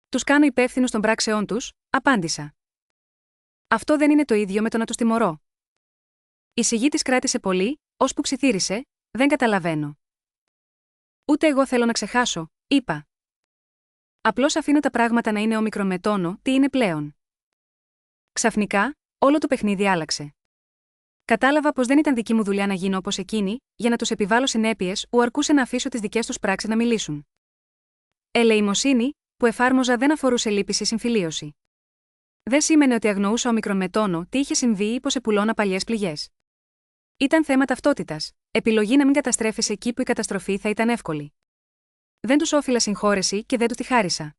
Τους κάνω υπεύθυνους των πράξεών τους», απάντησα. «Αυτό δεν είναι το ίδιο με το να τους τιμωρώ». Η σιγή της κράτησε πολύ, ώσπου ψιθύρισε, «Δεν καταλαβαίνω». «Ούτε εγώ θέλω να ξεχάσω», είπα. «Απλώς αφήνω τα πράγματα να είναι ομικρομετώνω, τι είναι πλέον». Ξαφνικά, όλο το παιχνίδι άλλαξε. Κατάλαβα πως δεν ήταν δική μου δουλειά να γίνω όπως εκείνη, για να τους επιβάλλω συνέπειες, ου αρκούσε να αφήσω τις δικές τους πράξεις να μιλήσουν. Ελεημοσύνη, που εφάρμοζα δεν αφορούσε λύπηση ή συμφιλίωση. Δεν σήμαινε ότι αγνοούσα ομικρομετώνω τι είχε συμβεί ή πως επουλώνα παλιές πληγές. Ήταν θέμα ταυτότητας, επιλογή να μην καταστρέφεσαι εκεί που η καταστροφή θα ήταν εύκολη. Δεν τους όφιλα συγχώρεση και δεν τους τη χάρισα.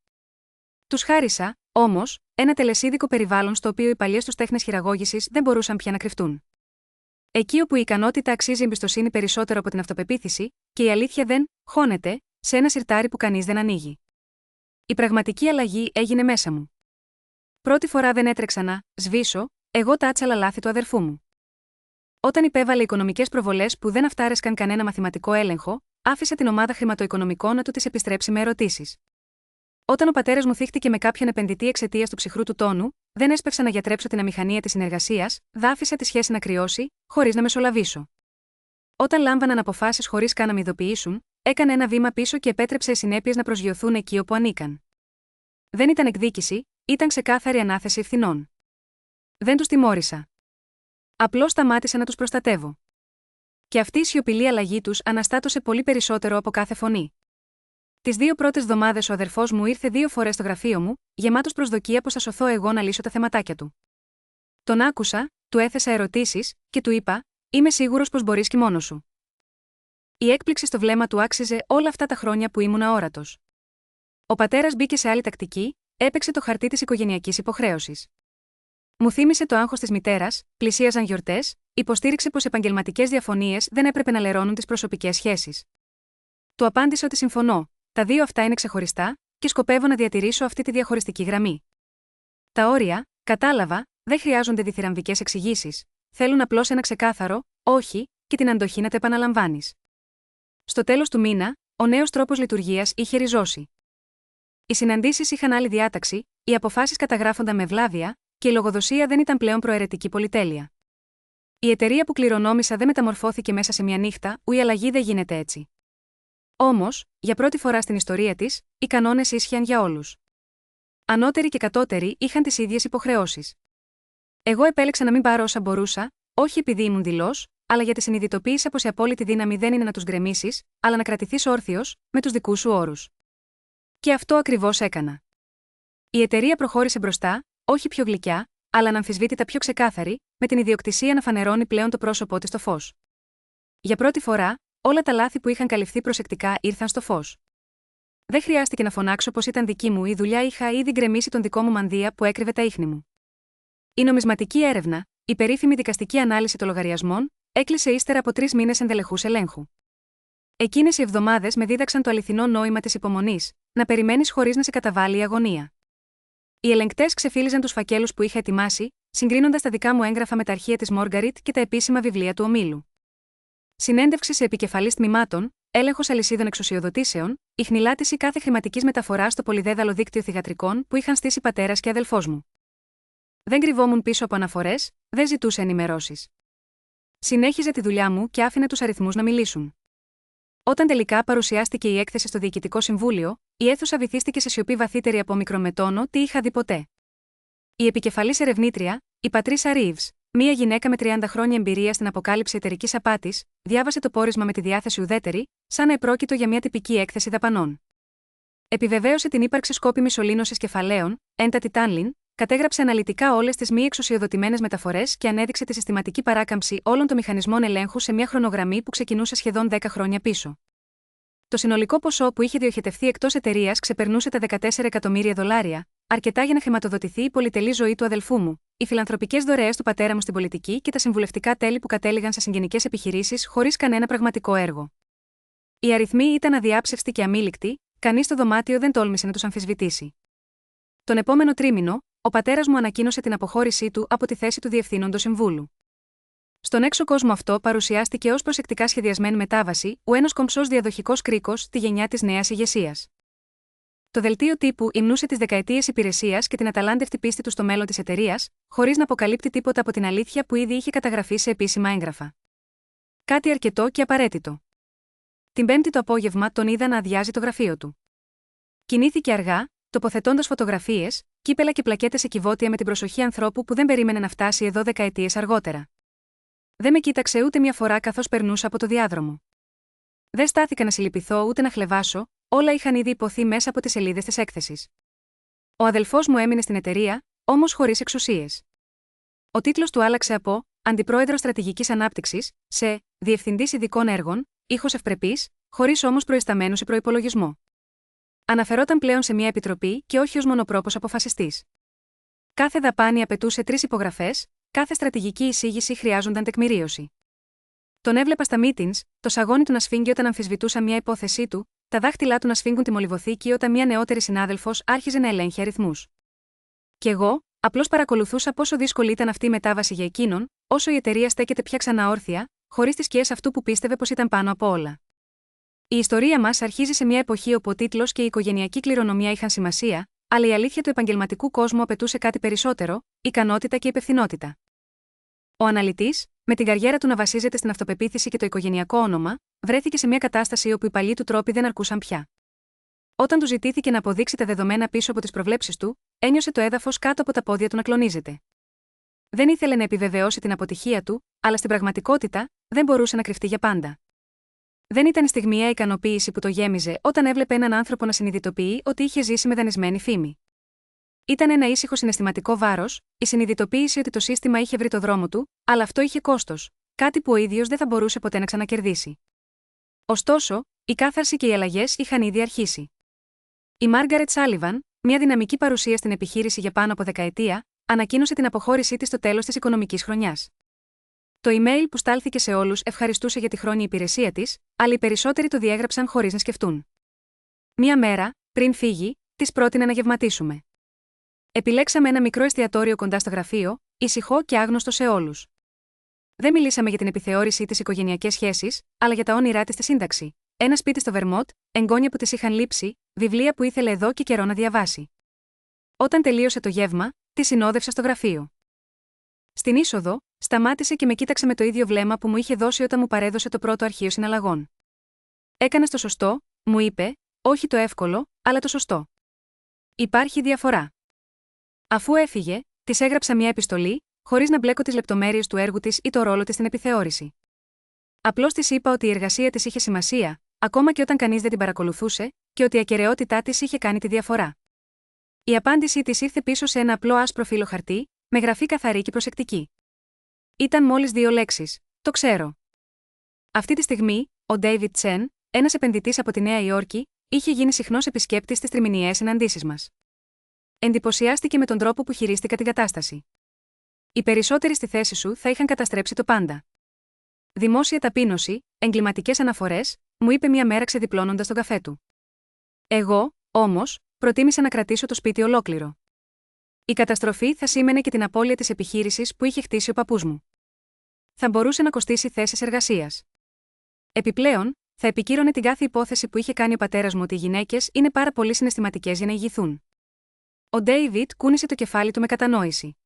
Τους χάρισα, όμως, ένα τελεσίδικο περιβάλλον στο οποίο οι παλιές τους τέχνες χειραγώγησης δεν μπορούσαν πια να κρυφτούν. Εκεί όπου η ικανότητα αξίζει εμπιστοσύνη περισσότερο από την αυτοπεποίθηση, και η αλήθεια δεν χώνεται σε ένα σιρτάρι που κανείς δεν ανοίγει. Η πραγματική αλλαγή έγινε μέσα μου. Πρώτη φορά δεν έτρεξα να σβήσω, εγώ τα άτσαλα λάθη του αδερφού μου. Όταν υπέβαλε οικονομικές προβολές που δεν αυτάρεσκαν κανένα μαθηματικό έλεγχο, άφησε την ομάδα χρηματοοικονομικών να του τις επιστρέψει με ερωτήσεις. Όταν ο πατέρας μου θύχτηκε με κάποιον επενδυτή εξαιτίας του ψυχρού του τόνου, δεν έσπευσα να γιατρέψω την αμηχανία της συνεργασίας, δάφησα τη σχέση να κρυώσει, χωρίς να μεσολαβήσω. Όταν λάμβαναν αποφάσεις χωρίς καν να με ειδοποιήσουν, έκανε ένα βήμα πίσω και επέτρεψε οι συνέπειες να προσγειωθούν εκεί όπου ανήκαν. Δεν ήταν εκδίκηση, ήταν ξεκάθαρη ανάθεση ευθυνών. Δεν τους τιμώρησα. Απλώς σταμάτησα να τους προστατεύω. Και αυτή η σιωπηλή αλλαγή τους αναστάτωσε πολύ περισσότερο από κάθε φωνή. Τις 2 πρώτες εβδομάδες ο αδερφός μου ήρθε 2 φορές στο γραφείο μου, γεμάτος προσδοκία πως θα σωθώ εγώ να λύσω τα θεματάκια του. Τον άκουσα, του έθεσα ερωτήσεις, και του είπα: «Είμαι σίγουρος πως μπορείς και μόνος σου». Η έκπληξη στο βλέμμα του άξιζε όλα αυτά τα χρόνια που ήμουν αόρατος. Ο πατέρας μπήκε σε άλλη τακτική, έπαιξε το χαρτί της οικογενειακής υποχρέωσης. Μου θύμισε το άγχος της μητέρας, πλησίαζαν γιορτές, υποστήριξε πως επαγγελματικές διαφωνίες δεν έπρεπε να λερώνουν τις προσωπικές σχέσεις. Του απάντησα ότι συμφωνώ, τα 2 αυτά είναι ξεχωριστά, και σκοπεύω να διατηρήσω αυτή τη διαχωριστική γραμμή. Τα όρια, κατάλαβα, δεν χρειάζονται διθυραμβικές εξηγήσεις, θέλουν απλώς ένα ξεκάθαρο, όχι, και την αντοχή να τα επαναλαμβάνεις. Στο τέλος του μήνα, ο νέος τρόπος λειτουργίας είχε ριζώσει. Οι συναντήσεις είχαν άλλη διάταξη, οι αποφάσεις καταγράφονταν με ευλάβεια, και η λογοδοσία δεν ήταν πλέον προαιρετική πολυτέλεια. Η εταιρεία που κληρονόμησα δεν μεταμορφώθηκε μέσα σε μια νύχτα, ου η αλλαγή δεν γίνεται έτσι. Όμως, για πρώτη φορά στην ιστορία της, οι κανόνες ίσχυαν για όλους. Ανώτεροι και κατώτεροι είχαν τις ίδιες υποχρεώσεις. Εγώ επέλεξα να μην πάρω όσα μπορούσα, όχι επειδή ήμουν δειλός, αλλά γιατί συνειδητοποίησα πως η απόλυτη δύναμη δεν είναι να τους γκρεμίσεις, αλλά να κρατηθείς όρθιος, με τους δικούς σου όρους. Και αυτό ακριβώς έκανα. Η εταιρεία προχώρησε μπροστά, όχι πιο γλυκιά, αλλά αναμφισβήτητα πιο ξεκάθαρη, με την ιδιοκτησία να φανερώνει πλέον το πρόσωπό της στο φως. Για πρώτη φορά, όλα τα λάθη που είχαν καλυφθεί προσεκτικά ήρθαν στο φως. Δεν χρειάστηκε να φωνάξω πως ήταν δική μου η δουλειά, είχα ήδη γκρεμίσει τον δικό μου μανδύα που έκρυβε τα ίχνη μου. Η νομισματική έρευνα, η περίφημη δικαστική ανάλυση των λογαριασμών, έκλεισε ύστερα από 3 μήνες ενδελεχούς ελέγχου. Εκείνες οι εβδομάδες με δίδαξαν το αληθινό νόημα της υπομονής, να περιμένεις χωρίς να σε καταβάλει η αγωνία. Οι ελεγκτές ξεφύλιζαν τους φακέλους που είχα ετοιμάσει, συγκρίνοντας τα δικά μου έγγραφα με τα αρχεία της Μόργαριτ και τα επίσημα βιβλία του ομίλου. Συνέντευξη σε επικεφαλής τμήματων, έλεγχος αλυσίδων εξουσιοδοτήσεων, ιχνηλάτηση κάθε χρηματικής μεταφοράς στο πολυδέδαλο δίκτυο θυγατρικών που είχαν στήσει πατέρας και αδελφός μου. Δεν κρυβόμουν πίσω από αναφορές, δεν ζητούσα ενημερώσεις. Συνέχιζα τη δουλειά μου και άφηνα τους αριθμούς να μιλήσουν. Όταν τελικά παρουσιάστηκε η έκθεση στο Διοικητικό Συμβούλιο, η αίθουσα βυθίστηκε σε σιωπή βαθύτερη από μικρομετώνω τι είχα δει ποτέ. Η επικεφαλής ερευνήτρια, η Πατρίσα Ρίβς, μία γυναίκα με 30 χρόνια εμπειρία στην αποκάλυψη εταιρικής απάτης, διάβασε το πόρισμα με τη διάθεση ουδέτερη, σαν να επρόκειτο για μια τυπική έκθεση δαπανών. Επιβεβαίωσε την ύπαρξη σκόπιμης σωλήνωσης κεφαλαίων, έντατη Τάνλιν, κατέγραψε αναλυτικά όλες τις μη εξουσιοδοτημένες μεταφορές και ανέδειξε τη συστηματική παράκαμψη όλων των μηχανισμών ελέγχου σε μια χρονογραμμή που ξεκινούσε σχεδόν 10 χρόνια πίσω. Το συνολικό ποσό που είχε διοχετευθεί εκτός εταιρείας ξεπερνούσε τα $14 εκατομμύρια, αρκετά για να χρηματοδοτηθεί η πολυτελή ζωή του αδελφού μου, οι φιλανθρωπικές δωρεές του πατέρα μου στην πολιτική και τα συμβουλευτικά τέλη που κατέληγαν σε συγγενικές επιχειρήσεις χωρίς κανένα πραγματικό έργο. Οι αριθμοί ήταν αδιάψευστοι και αμήλικτοι, κανείς στο δωμάτιο δεν τόλμησε να τους αμφισβητήσει. Τον επόμενο τρίμηνο, ο πατέρας μου ανακοίνωσε την αποχώρησή του από τη θέση του Διευθύνοντος Συμβούλου. Στον έξω κόσμο αυτό παρουσιάστηκε ως προσεκτικά σχεδιασμένη μετάβαση, ένας κομψός διαδοχικός κρίκος, τη γενιά της νέας ηγεσίας. Το δελτίο τύπου υμνούσε τις δεκαετίες υπηρεσίας και την αταλάντευτη πίστη του στο μέλλον της εταιρείας, χωρίς να αποκαλύπτει τίποτα από την αλήθεια που ήδη είχε καταγραφεί σε επίσημα έγγραφα. Κάτι αρκετό και απαραίτητο. Την Πέμπτη το απόγευμα τον είδα να αδειάζει το γραφείο του. Κινήθηκε αργά, τοποθετώντας φωτογραφίες, κύπελα και πλακέτες σε κυβότια με την προσοχή ανθρώπου που δεν περίμενε να φτάσει εδώ δεκαετίες αργότερα. Δεν με κοίταξε ούτε μια φορά καθώς περνούσα από το διάδρομο. Δεν στάθηκα να συλληπιθώ ούτε να χλεβάσω, όλα είχαν ήδη υποθεί μέσα από τις σελίδες της έκθεσης. Ο αδελφός μου έμεινε στην εταιρεία, όμως χωρίς εξουσίες. Ο τίτλος του άλλαξε από Αντιπρόεδρος Στρατηγικής Ανάπτυξης σε Διευθυντής Ειδικών Έργων, ήχος ευπρεπής, χωρίς όμως προϊσταμένους ή προϋπολογισμό. Αναφερόταν πλέον σε μια επιτροπή και όχι ως μονοπρόπος αποφασιστής. Κάθε δαπάνη απαιτούσε 3 υπογραφές, κάθε στρατηγική εισήγηση χρειάζονταν τεκμηρίωση. Τον έβλεπα στα meetings, το σαγόνι του να σφίγγει όταν αμφισβητούσαν μια υπόθεσή του, τα δάχτυλά του να σφίγγουν τη μολυβοθήκη όταν μια νεότερη συνάδελφος άρχιζε να ελέγχει αριθμούς. Κι εγώ, απλώς παρακολουθούσα πόσο δύσκολη ήταν αυτή η μετάβαση για εκείνον, όσο η εταιρεία στέκεται πια ξανά όρθια, χωρίς τις σκιές αυτού που πίστευε πως ήταν πάνω από όλα. Η ιστορία μας αρχίζει σε μια εποχή όπου ο τίτλος και η οικογενειακή κληρονομιά είχαν σημασία, αλλά η αλήθεια του επαγγελματικού κόσμου απαιτούσε κάτι περισσότερο, ικανότητα και υπευθυνότητα. Ο αναλυτής, με την καριέρα του να βασίζεται στην αυτοπεποίθηση και το οικογενειακό όνομα, βρέθηκε σε μια κατάσταση όπου οι παλιοί του τρόποι δεν αρκούσαν πια. Όταν του ζητήθηκε να αποδείξει τα δεδομένα πίσω από τις προβλέψεις του, ένιωσε το έδαφος κάτω από τα πόδια του να κλονίζεται. Δεν ήθελε να επιβεβαιώσει την αποτυχία του, αλλά στην πραγματικότητα δεν μπορούσε να κρυφτεί για πάντα. Δεν ήταν η στιγμιαία ικανοποίηση που το γέμιζε όταν έβλεπε έναν άνθρωπο να συνειδητοποιεί ότι είχε ζήσει με δανεισμένη φήμη. Ήταν ένα ήσυχο συναισθηματικό βάρος, η συνειδητοποίηση ότι το σύστημα είχε βρει το δρόμο του, αλλά αυτό είχε κόστος, κάτι που ο ίδιος δεν θα μπορούσε ποτέ να ξανακερδίσει. Ωστόσο, η κάθαρση και οι αλλαγές είχαν ήδη αρχίσει. Η Μάργαρετ Σάλιβαν, μια δυναμική παρουσία στην επιχείρηση για πάνω από δεκαετία, ανακοίνωσε την αποχώρησή της στο τέλος της οικονομικής χρονιάς. Το email που στάλθηκε σε όλους ευχαριστούσε για τη χρόνια υπηρεσία της, αλλά οι περισσότεροι το διέγραψαν χωρίς να σκεφτούν. Μία μέρα, πριν φύγει, της πρότεινε να γευματίσουμε. Επιλέξαμε ένα μικρό εστιατόριο κοντά στο γραφείο, ησυχό και άγνωστο σε όλους. Δεν μιλήσαμε για την επιθεώρηση ή τις οικογενειακές σχέσεις, αλλά για τα όνειρά της στη σύνταξη. Ένα σπίτι στο Βερμότ, εγγόνια που της είχαν λείψει, βιβλία που ήθελε εδώ και καιρό να διαβάσει. Όταν τελείωσε το γεύμα, τη συνόδευσα στο γραφείο. Στην είσοδο, σταμάτησε και με κοίταξε με το ίδιο βλέμμα που μου είχε δώσει όταν μου παρέδωσε το πρώτο αρχείο συναλλαγών. «Έκανες το σωστό», μου είπε, «όχι το εύκολο, αλλά το σωστό. Υπάρχει διαφορά». Αφού έφυγε, της έγραψα μια επιστολή, χωρίς να μπλέκω τις λεπτομέρειες του έργου της ή το ρόλο της στην επιθεώρηση. Απλώς της είπα ότι η εργασία της είχε σημασία, ακόμα και όταν κανείς δεν την παρακολουθούσε, και ότι η ακεραιότητά της είχε κάνει τη διαφορά. Η απάντησή της ήρθε πίσω σε ένα απλό άσπρο φύλλο χαρτί, με γραφή καθαρή και προσεκτική. Ήταν μόλις 2 λέξεις, «Το ξέρω». Αυτή τη στιγμή, ο David Chen, ένας επενδυτής από τη Νέα Υόρκη, είχε γίνει συχνός επισκέπτης στις τριμηνιαίες συναντήσεις μας. Εντυπωσιάστηκε με τον τρόπο που χειρίστηκα την κατάσταση. Οι περισσότεροι στη θέση σου θα είχαν καταστρέψει το πάντα. Δημόσια ταπείνωση, εγκληματικές αναφορές, μου είπε μια μέρα ξεδιπλώνοντας τον καφέ του. Εγώ, όμως, προτίμησα να κρατήσω το σπίτι ολόκληρο. Η καταστροφή θα σήμαινε και την απώλεια της επιχείρησης που είχε χτίσει ο παππούς μου. Θα μπορούσε να κοστίσει θέσεις εργασίας. Επιπλέον, θα επικύρωνε την κάθε υπόθεση που είχε κάνει ο πατέρας μου ότι οι γυναίκες είναι πάρα πολύ συναισθηματικές για να ηγηθούν. Ο Ντέιβιτ κούνησε το κεφάλι του με κατανόηση.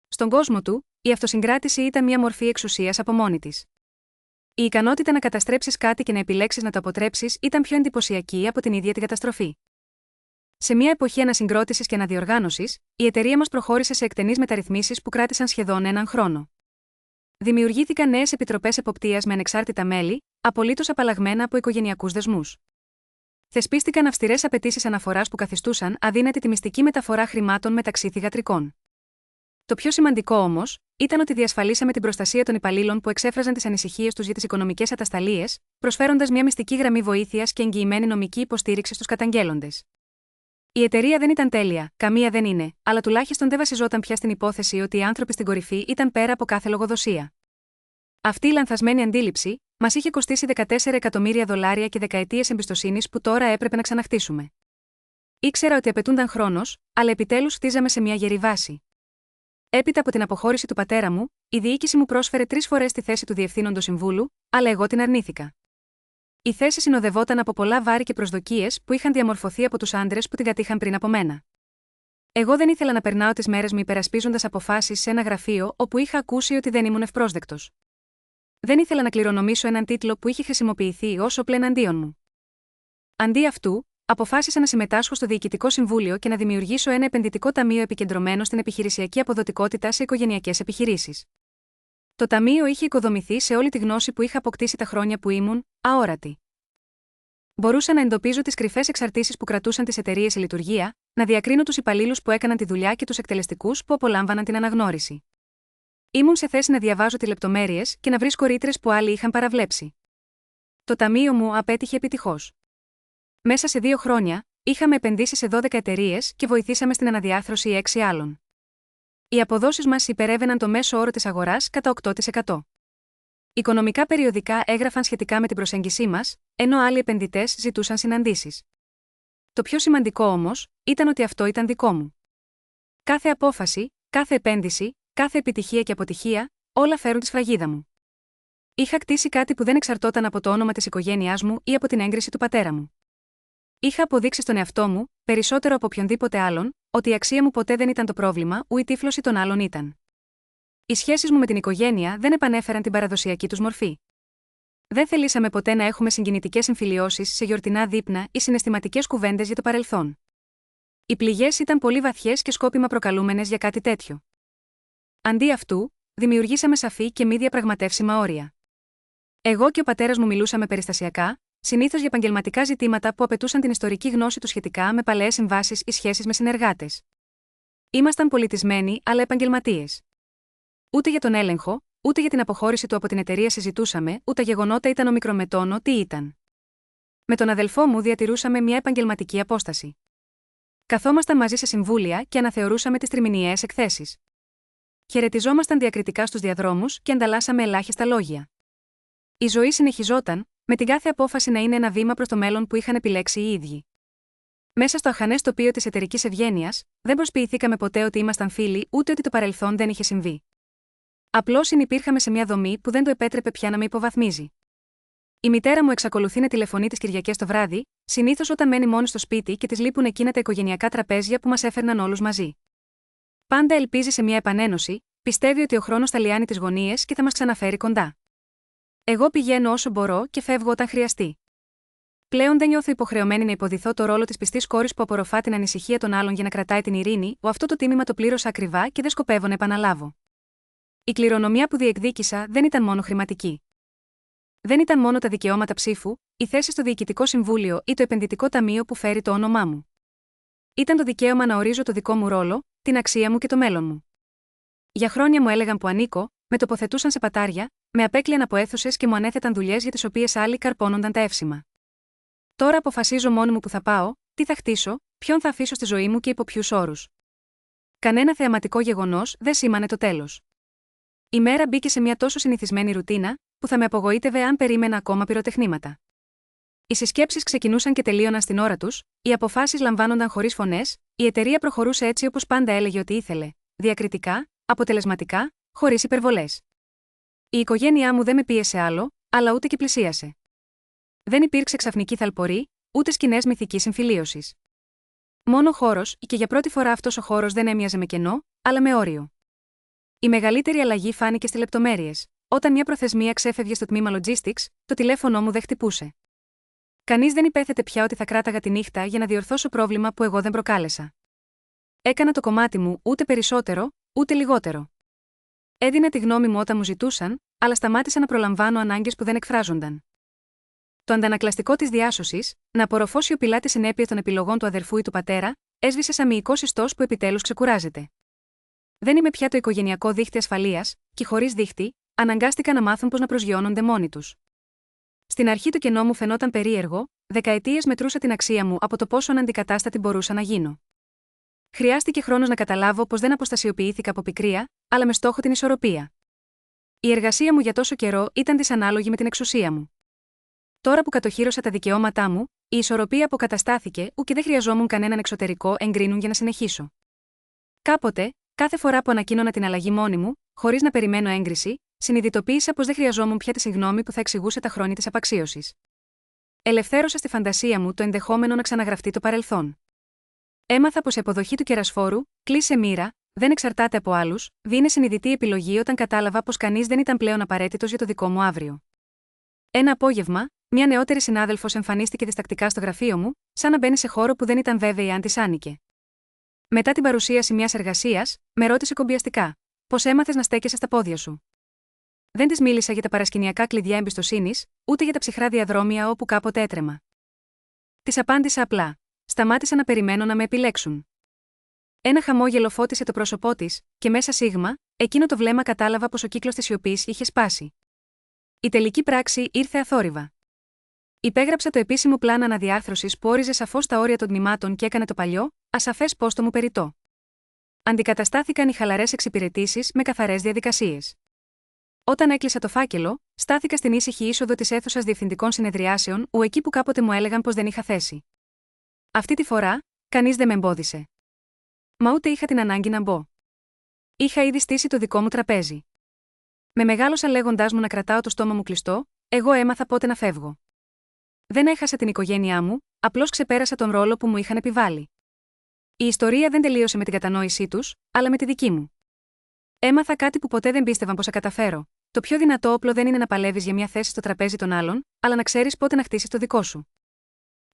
Στον κόσμο του, η αυτοσυγκράτηση ήταν μια μορφή εξουσίας από μόνη της. Η ικανότητα να καταστρέψεις κάτι και να επιλέξεις να το αποτρέψεις ήταν πιο εντυπωσιακή από την ίδια την καταστροφή. Σε μια εποχή ανασυγκρότησης και αναδιοργάνωσης, η εταιρεία μας προχώρησε σε εκτενείς μεταρρυθμίσεις που κράτησαν σχεδόν έναν χρόνο. Δημιουργήθηκαν νέες επιτροπές εποπτείας με ανεξάρτητα μέλη, απολύτως απαλλαγμένα από οικογενειακούς δεσμούς. Θεσπίστηκαν αυστηρές απαιτήσεις αναφοράς που καθιστούσαν αδύνατη τη μυστική μεταφορά χρημάτων μεταξύ θυγατρικών. Το πιο σημαντικό όμως, ήταν ότι διασφαλίσαμε την προστασία των υπαλλήλων που εξέφραζαν τις ανησυχίες τους για τις οικονομικές ατασταλίες, προσφέροντας μια μυστική γραμμή βοήθειας και εγγυημένη νομική υποστήριξη στους καταγγέλλοντες. Η εταιρεία δεν ήταν τέλεια, καμία δεν είναι, αλλά τουλάχιστον δεν βασιζόταν πια στην υπόθεση ότι οι άνθρωποι στην κορυφή ήταν πέρα από κάθε λογοδοσία. Αυτή η λανθασμένη αντίληψη μας είχε κοστίσει $14 εκατομμύρια και δεκαετίες εμπιστοσύνης που τώρα έπρεπε να ξαναχτίσουμε. Ήξερα ότι απαιτούνταν χρόνος, αλλά επιτέλους χτίζαμε σε μια γερή βάση. Έπειτα από την αποχώρηση του πατέρα μου, η διοίκηση μου πρόσφερε 3 φορές τη θέση του διευθύνοντος συμβούλου, αλλά εγώ την αρνήθηκα. Η θέση συνοδευόταν από πολλά βάρη και προσδοκίες που είχαν διαμορφωθεί από τους άντρες που την κατήχαν πριν από μένα. Εγώ δεν ήθελα να περνάω τις μέρες μου υπερασπίζοντας αποφάσεις σε ένα γραφείο όπου είχα ακούσει ότι δεν ήμουν ευπρόσδεκτος. Δεν ήθελα να κληρονομήσω έναν τίτλο που είχε χρησιμοποιηθεί ως όπλο εναντίον μου. Αντί αυτού, αποφάσισα να συμμετάσχω στο Διοικητικό Συμβούλιο και να δημιουργήσω ένα επενδυτικό ταμείο επικεντρωμένο στην επιχειρησιακή αποδοτικότητα σε οικογενειακές επιχειρήσεις. Το ταμείο είχε οικοδομηθεί σε όλη τη γνώση που είχα αποκτήσει τα χρόνια που ήμουν αόρατη. Μπορούσα να εντοπίζω τις κρυφές εξαρτήσεις που κρατούσαν τις εταιρείες σε λειτουργία, να διακρίνω τους υπαλλήλους που έκαναν τη δουλειά και τους εκτελεστικούς που απολάμβαναν την αναγνώριση. Ήμουν σε θέση να διαβάζω τις λεπτομέρειες και να βρίσκω ρήτρες που άλλοι είχαν παραβλέψει. Το ταμείο μου απέτυχε επιτυχώς. Μέσα σε 2 χρόνια, είχαμε επενδύσει σε 12 εταιρείες και βοηθήσαμε στην αναδιάρθρωση 6 άλλων. Οι αποδόσεις μας υπερέβαιναν το μέσο όρο της αγοράς κατά 8%. Οικονομικά περιοδικά έγραφαν σχετικά με την προσέγγισή μας, ενώ άλλοι επενδυτές ζητούσαν συναντήσεις. Το πιο σημαντικό όμως, ήταν ότι αυτό ήταν δικό μου. Κάθε απόφαση, κάθε επένδυση, κάθε επιτυχία και αποτυχία, όλα φέρουν τη σφραγίδα μου. Είχα κτίσει κάτι που δεν εξαρτώταν από το όνομα της οικογένειάς μου ή από την έγκριση του πατέρα μου. Είχα αποδείξει στον εαυτό μου, περισσότερο από οποιονδήποτε άλλον, ότι η αξία μου ποτέ δεν ήταν το πρόβλημα, ου η τύφλωση των άλλων ήταν. Οι σχέσεις μου με την οικογένεια δεν επανέφεραν την παραδοσιακή τους μορφή. Δεν θελήσαμε ποτέ να έχουμε συγκινητικές συμφιλιώσεις σε γιορτινά δείπνα ή συναισθηματικές κουβέντες για το παρελθόν. Οι πληγές ήταν πολύ βαθιές και σκόπιμα προκαλούμενες για κάτι τέτοιο. Αντί αυτού, δημιουργήσαμε σαφή και μη διαπραγματεύσιμα όρια. Εγώ και ο πατέρας μου μιλούσαμε περιστασιακά, συνήθως για επαγγελματικά ζητήματα που απαιτούσαν την ιστορική γνώση του σχετικά με παλαιές συμβάσεις ή σχέσεις με συνεργάτες. Ήμασταν πολιτισμένοι, αλλά επαγγελματίες. Ούτε για τον έλεγχο, ούτε για την αποχώρηση του από την εταιρεία συζητούσαμε, ούτε γεγονότα ήταν ομικρομετώνο τι ήταν. Με τον αδελφό μου διατηρούσαμε μια επαγγελματική απόσταση. Καθόμασταν μαζί σε συμβούλια και αναθεωρούσαμε τις τριμηνιαίες εκθέσεις. Χαιρετιζόμασταν διακριτικά στους διαδρόμους και ανταλλάσσαμε ελάχιστα λόγια. Η ζωή συνεχιζόταν, με την κάθε απόφαση να είναι ένα βήμα προς το μέλλον που είχαν επιλέξει οι ίδιοι. Μέσα στο αχανές τοπίο της εταιρικής ευγένειας, δεν προσποιηθήκαμε ποτέ ότι ήμασταν φίλοι, ούτε ότι το παρελθόν δεν είχε συμβεί. Απλώς συνυπήρχαμε σε μια δομή που δεν το επέτρεπε πια να με υποβαθμίζει. Η μητέρα μου εξακολουθεί να τηλεφωνεί τις Κυριακές το βράδυ, συνήθως όταν μένει μόνη στο σπίτι και της λείπουν εκείνα τα οικογενειακά τραπέζια που μας έφερναν όλους μαζί. Πάντα ελπίζει σε μια επανένωση, πιστεύει ότι ο χρόνος θα λιάνει τις γωνίες και θα μας ξαναφέρει κοντά. Εγώ πηγαίνω όσο μπορώ και φεύγω όταν χρειαστεί. Πλέον δεν νιώθω υποχρεωμένη να υποδηθώ το ρόλο της πιστής κόρης που απορροφά την ανησυχία των άλλων για να κρατάει την ειρήνη, αυτό το τίμημα το πλήρωσα ακριβά και δεν σκοπεύω να επαναλάβω. Η κληρονομιά που διεκδίκησα δεν ήταν μόνο χρηματική. Δεν ήταν μόνο τα δικαιώματα ψήφου, η θέση στο Διοικητικό Συμβούλιο ή το επενδυτικό ταμείο που φέρει το όνομά μου. Ήταν το δικαίωμα να ορίζω το δικό μου ρόλο, την αξία μου και το μέλλον μου. Για χρόνια μου έλεγαν που ανήκω, με τοποθετούσαν σε πατάρια, με απέκλειαν από αίθουσες και μου ανέθεταν δουλειές για τις οποίες άλλοι καρπώνονταν τα εύσημα. Τώρα αποφασίζω μόνη μου που θα πάω, τι θα χτίσω, ποιον θα αφήσω στη ζωή μου και υπό ποιους όρους. Κανένα θεαματικό γεγονός δεν σήμανε το τέλος. Η μέρα μπήκε σε μια τόσο συνηθισμένη ρουτίνα, που θα με απογοήτευε αν περίμενα ακόμα πυροτεχνήματα. Οι συσκέψεις ξεκινούσαν και τελείωναν στην ώρα τους, οι αποφάσεις λαμβάνονταν χωρίς φωνές, η εταιρεία προχωρούσε έτσι όπως πάντα έλεγε ότι ήθελε, διακριτικά, αποτελεσματικά, χωρίς υπερβολές. Η οικογένειά μου δεν με πίεσε άλλο, αλλά ούτε και πλησίασε. Δεν υπήρξε ξαφνική θαλπορή, ούτε σκηνές μυθικής συμφιλίωσης. Μόνο χώρος, και για πρώτη φορά αυτός ο χώρος δεν έμοιαζε με κενό, αλλά με όριο. Η μεγαλύτερη αλλαγή φάνηκε στις λεπτομέρειες. Όταν μια προθεσμία ξέφευγε στο τμήμα Logistics, το τηλέφωνό μου δεν χτυπούσε. Κανείς δεν υπέθετε πια ότι θα κράταγα τη νύχτα για να διορθώσω πρόβλημα που εγώ δεν προκάλεσα. Έκανα το κομμάτι μου, ούτε περισσότερο, ούτε λιγότερο. Έδινα τη γνώμη μου όταν μου ζητούσαν, αλλά σταμάτησα να προλαμβάνω ανάγκες που δεν εκφράζονταν. Το αντανακλαστικό της διάσωσης, να απορροφώ σιωπηλά τη συνέπεια των επιλογών του αδερφού ή του πατέρα, έσβησε σαν μυϊκός ιστός που επιτέλους ξεκουράζεται. Δεν είμαι πια το οικογενειακό δίχτυ ασφαλείας, και χωρίς δίχτυ, αναγκάστηκαν να μάθουν πώς να προσγειώνονται μόνοι τους. Στην αρχή το κενό μου φαινόταν περίεργο, δεκαετίες μετρούσα την αξία μου από το πόσο αναντικατάστατη μπορούσα να γίνω. Χρειάστηκε χρόνος να καταλάβω πως δεν αποστασιοποιήθηκα από πικρία, αλλά με στόχο την ισορροπία. Η εργασία μου για τόσο καιρό ήταν δυσανάλογη με την εξουσία μου. Τώρα που κατοχύρωσα τα δικαιώματά μου, η ισορροπία αποκαταστάθηκε, ου και δεν χρειαζόμουν κανέναν εξωτερικό εγκρίνουν για να συνεχίσω. Κάποτε, κάθε φορά που ανακοίνωνα την αλλαγή μόνη μου, χωρίς να περιμένω έγκριση, συνειδητοποίησα πως δεν χρειαζόμουν πια τη συγγνώμη που θα εξηγούσε τα χρόνια της απαξίωσης. Ελευθέρωσα στη φαντασία μου το ενδεχόμενο να ξαναγραφτεί το παρελθόν. Έμαθα πως η αποδοχή του κερασφόρου, κλείσε μοίρα, δεν εξαρτάται από άλλους, είναι συνειδητή επιλογή όταν κατάλαβα πως κανείς δεν ήταν πλέον απαραίτητος για το δικό μου αύριο. Ένα απόγευμα, μια νεότερη συνάδελφος εμφανίστηκε διστακτικά στο γραφείο μου, σαν να μπαίνει σε χώρο που δεν ήταν βέβαιη αν της άνοικε. Μετά την παρουσίαση μιας εργασίας, με ρώτησε κομπιαστικά: Πώς έμαθες να στέκεσαι στα πόδια σου? Δεν της μίλησα για τα παρασκηνιακά κλειδιά εμπιστοσύνης, ούτε για τα ψυχρά διαδρόμια όπου κάποτε έτρεμα. Της απάντησα απλά: Σταμάτησα να περιμένω να με επιλέξουν. Ένα χαμόγελο φώτισε το πρόσωπό της, και μέσα σίγμα, εκείνο το βλέμμα κατάλαβα πως ο κύκλος της σιωπής είχε σπάσει. Η τελική πράξη ήρθε αθόρυβα. Υπέγραψα το επίσημο πλάνο αναδιάρθρωσης που όριζε σαφώς τα όρια των τμήματων και έκανε το παλιό, ασαφές πόστο μου περιττό. Αντικαταστάθηκαν οι χαλαρές εξυπηρετήσεις με καθαρές διαδικασίες. Όταν έκλεισα το φάκελο, στάθηκα στην ήσυχη είσοδο της αίθουσας διευθυντικών συνεδριάσεων, ου εκεί που κάποτε μου έλεγαν πως δεν είχα θέση. Αυτή τη φορά, κανείς δεν με εμπόδισε. Μα ούτε είχα την ανάγκη να μπω. Είχα ήδη στήσει το δικό μου τραπέζι. Με μεγάλωσα λέγοντάς μου να κρατάω το στόμα μου κλειστό, εγώ έμαθα πότε να φεύγω. Δεν έχασα την οικογένειά μου, απλώς ξεπέρασα τον ρόλο που μου είχαν επιβάλει. Η ιστορία δεν τελείωσε με την κατανόησή τους, αλλά με τη δική μου. Έμαθα κάτι που ποτέ δεν πίστευαν πως θα καταφέρω. Το πιο δυνατό όπλο δεν είναι να παλεύεις για μια θέση στο τραπέζι των άλλων, αλλά να ξέρεις πότε να χτίσεις το δικό σου.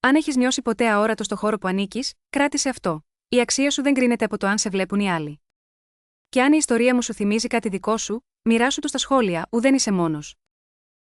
Αν έχεις νιώσει ποτέ αόρατο στο χώρο που ανήκεις, κράτησε αυτό. Η αξία σου δεν κρίνεται από το αν σε βλέπουν οι άλλοι. Και αν η ιστορία μου σου θυμίζει κάτι δικό σου, μοιράσου το στα σχόλια, ου δεν είσαι μόνος.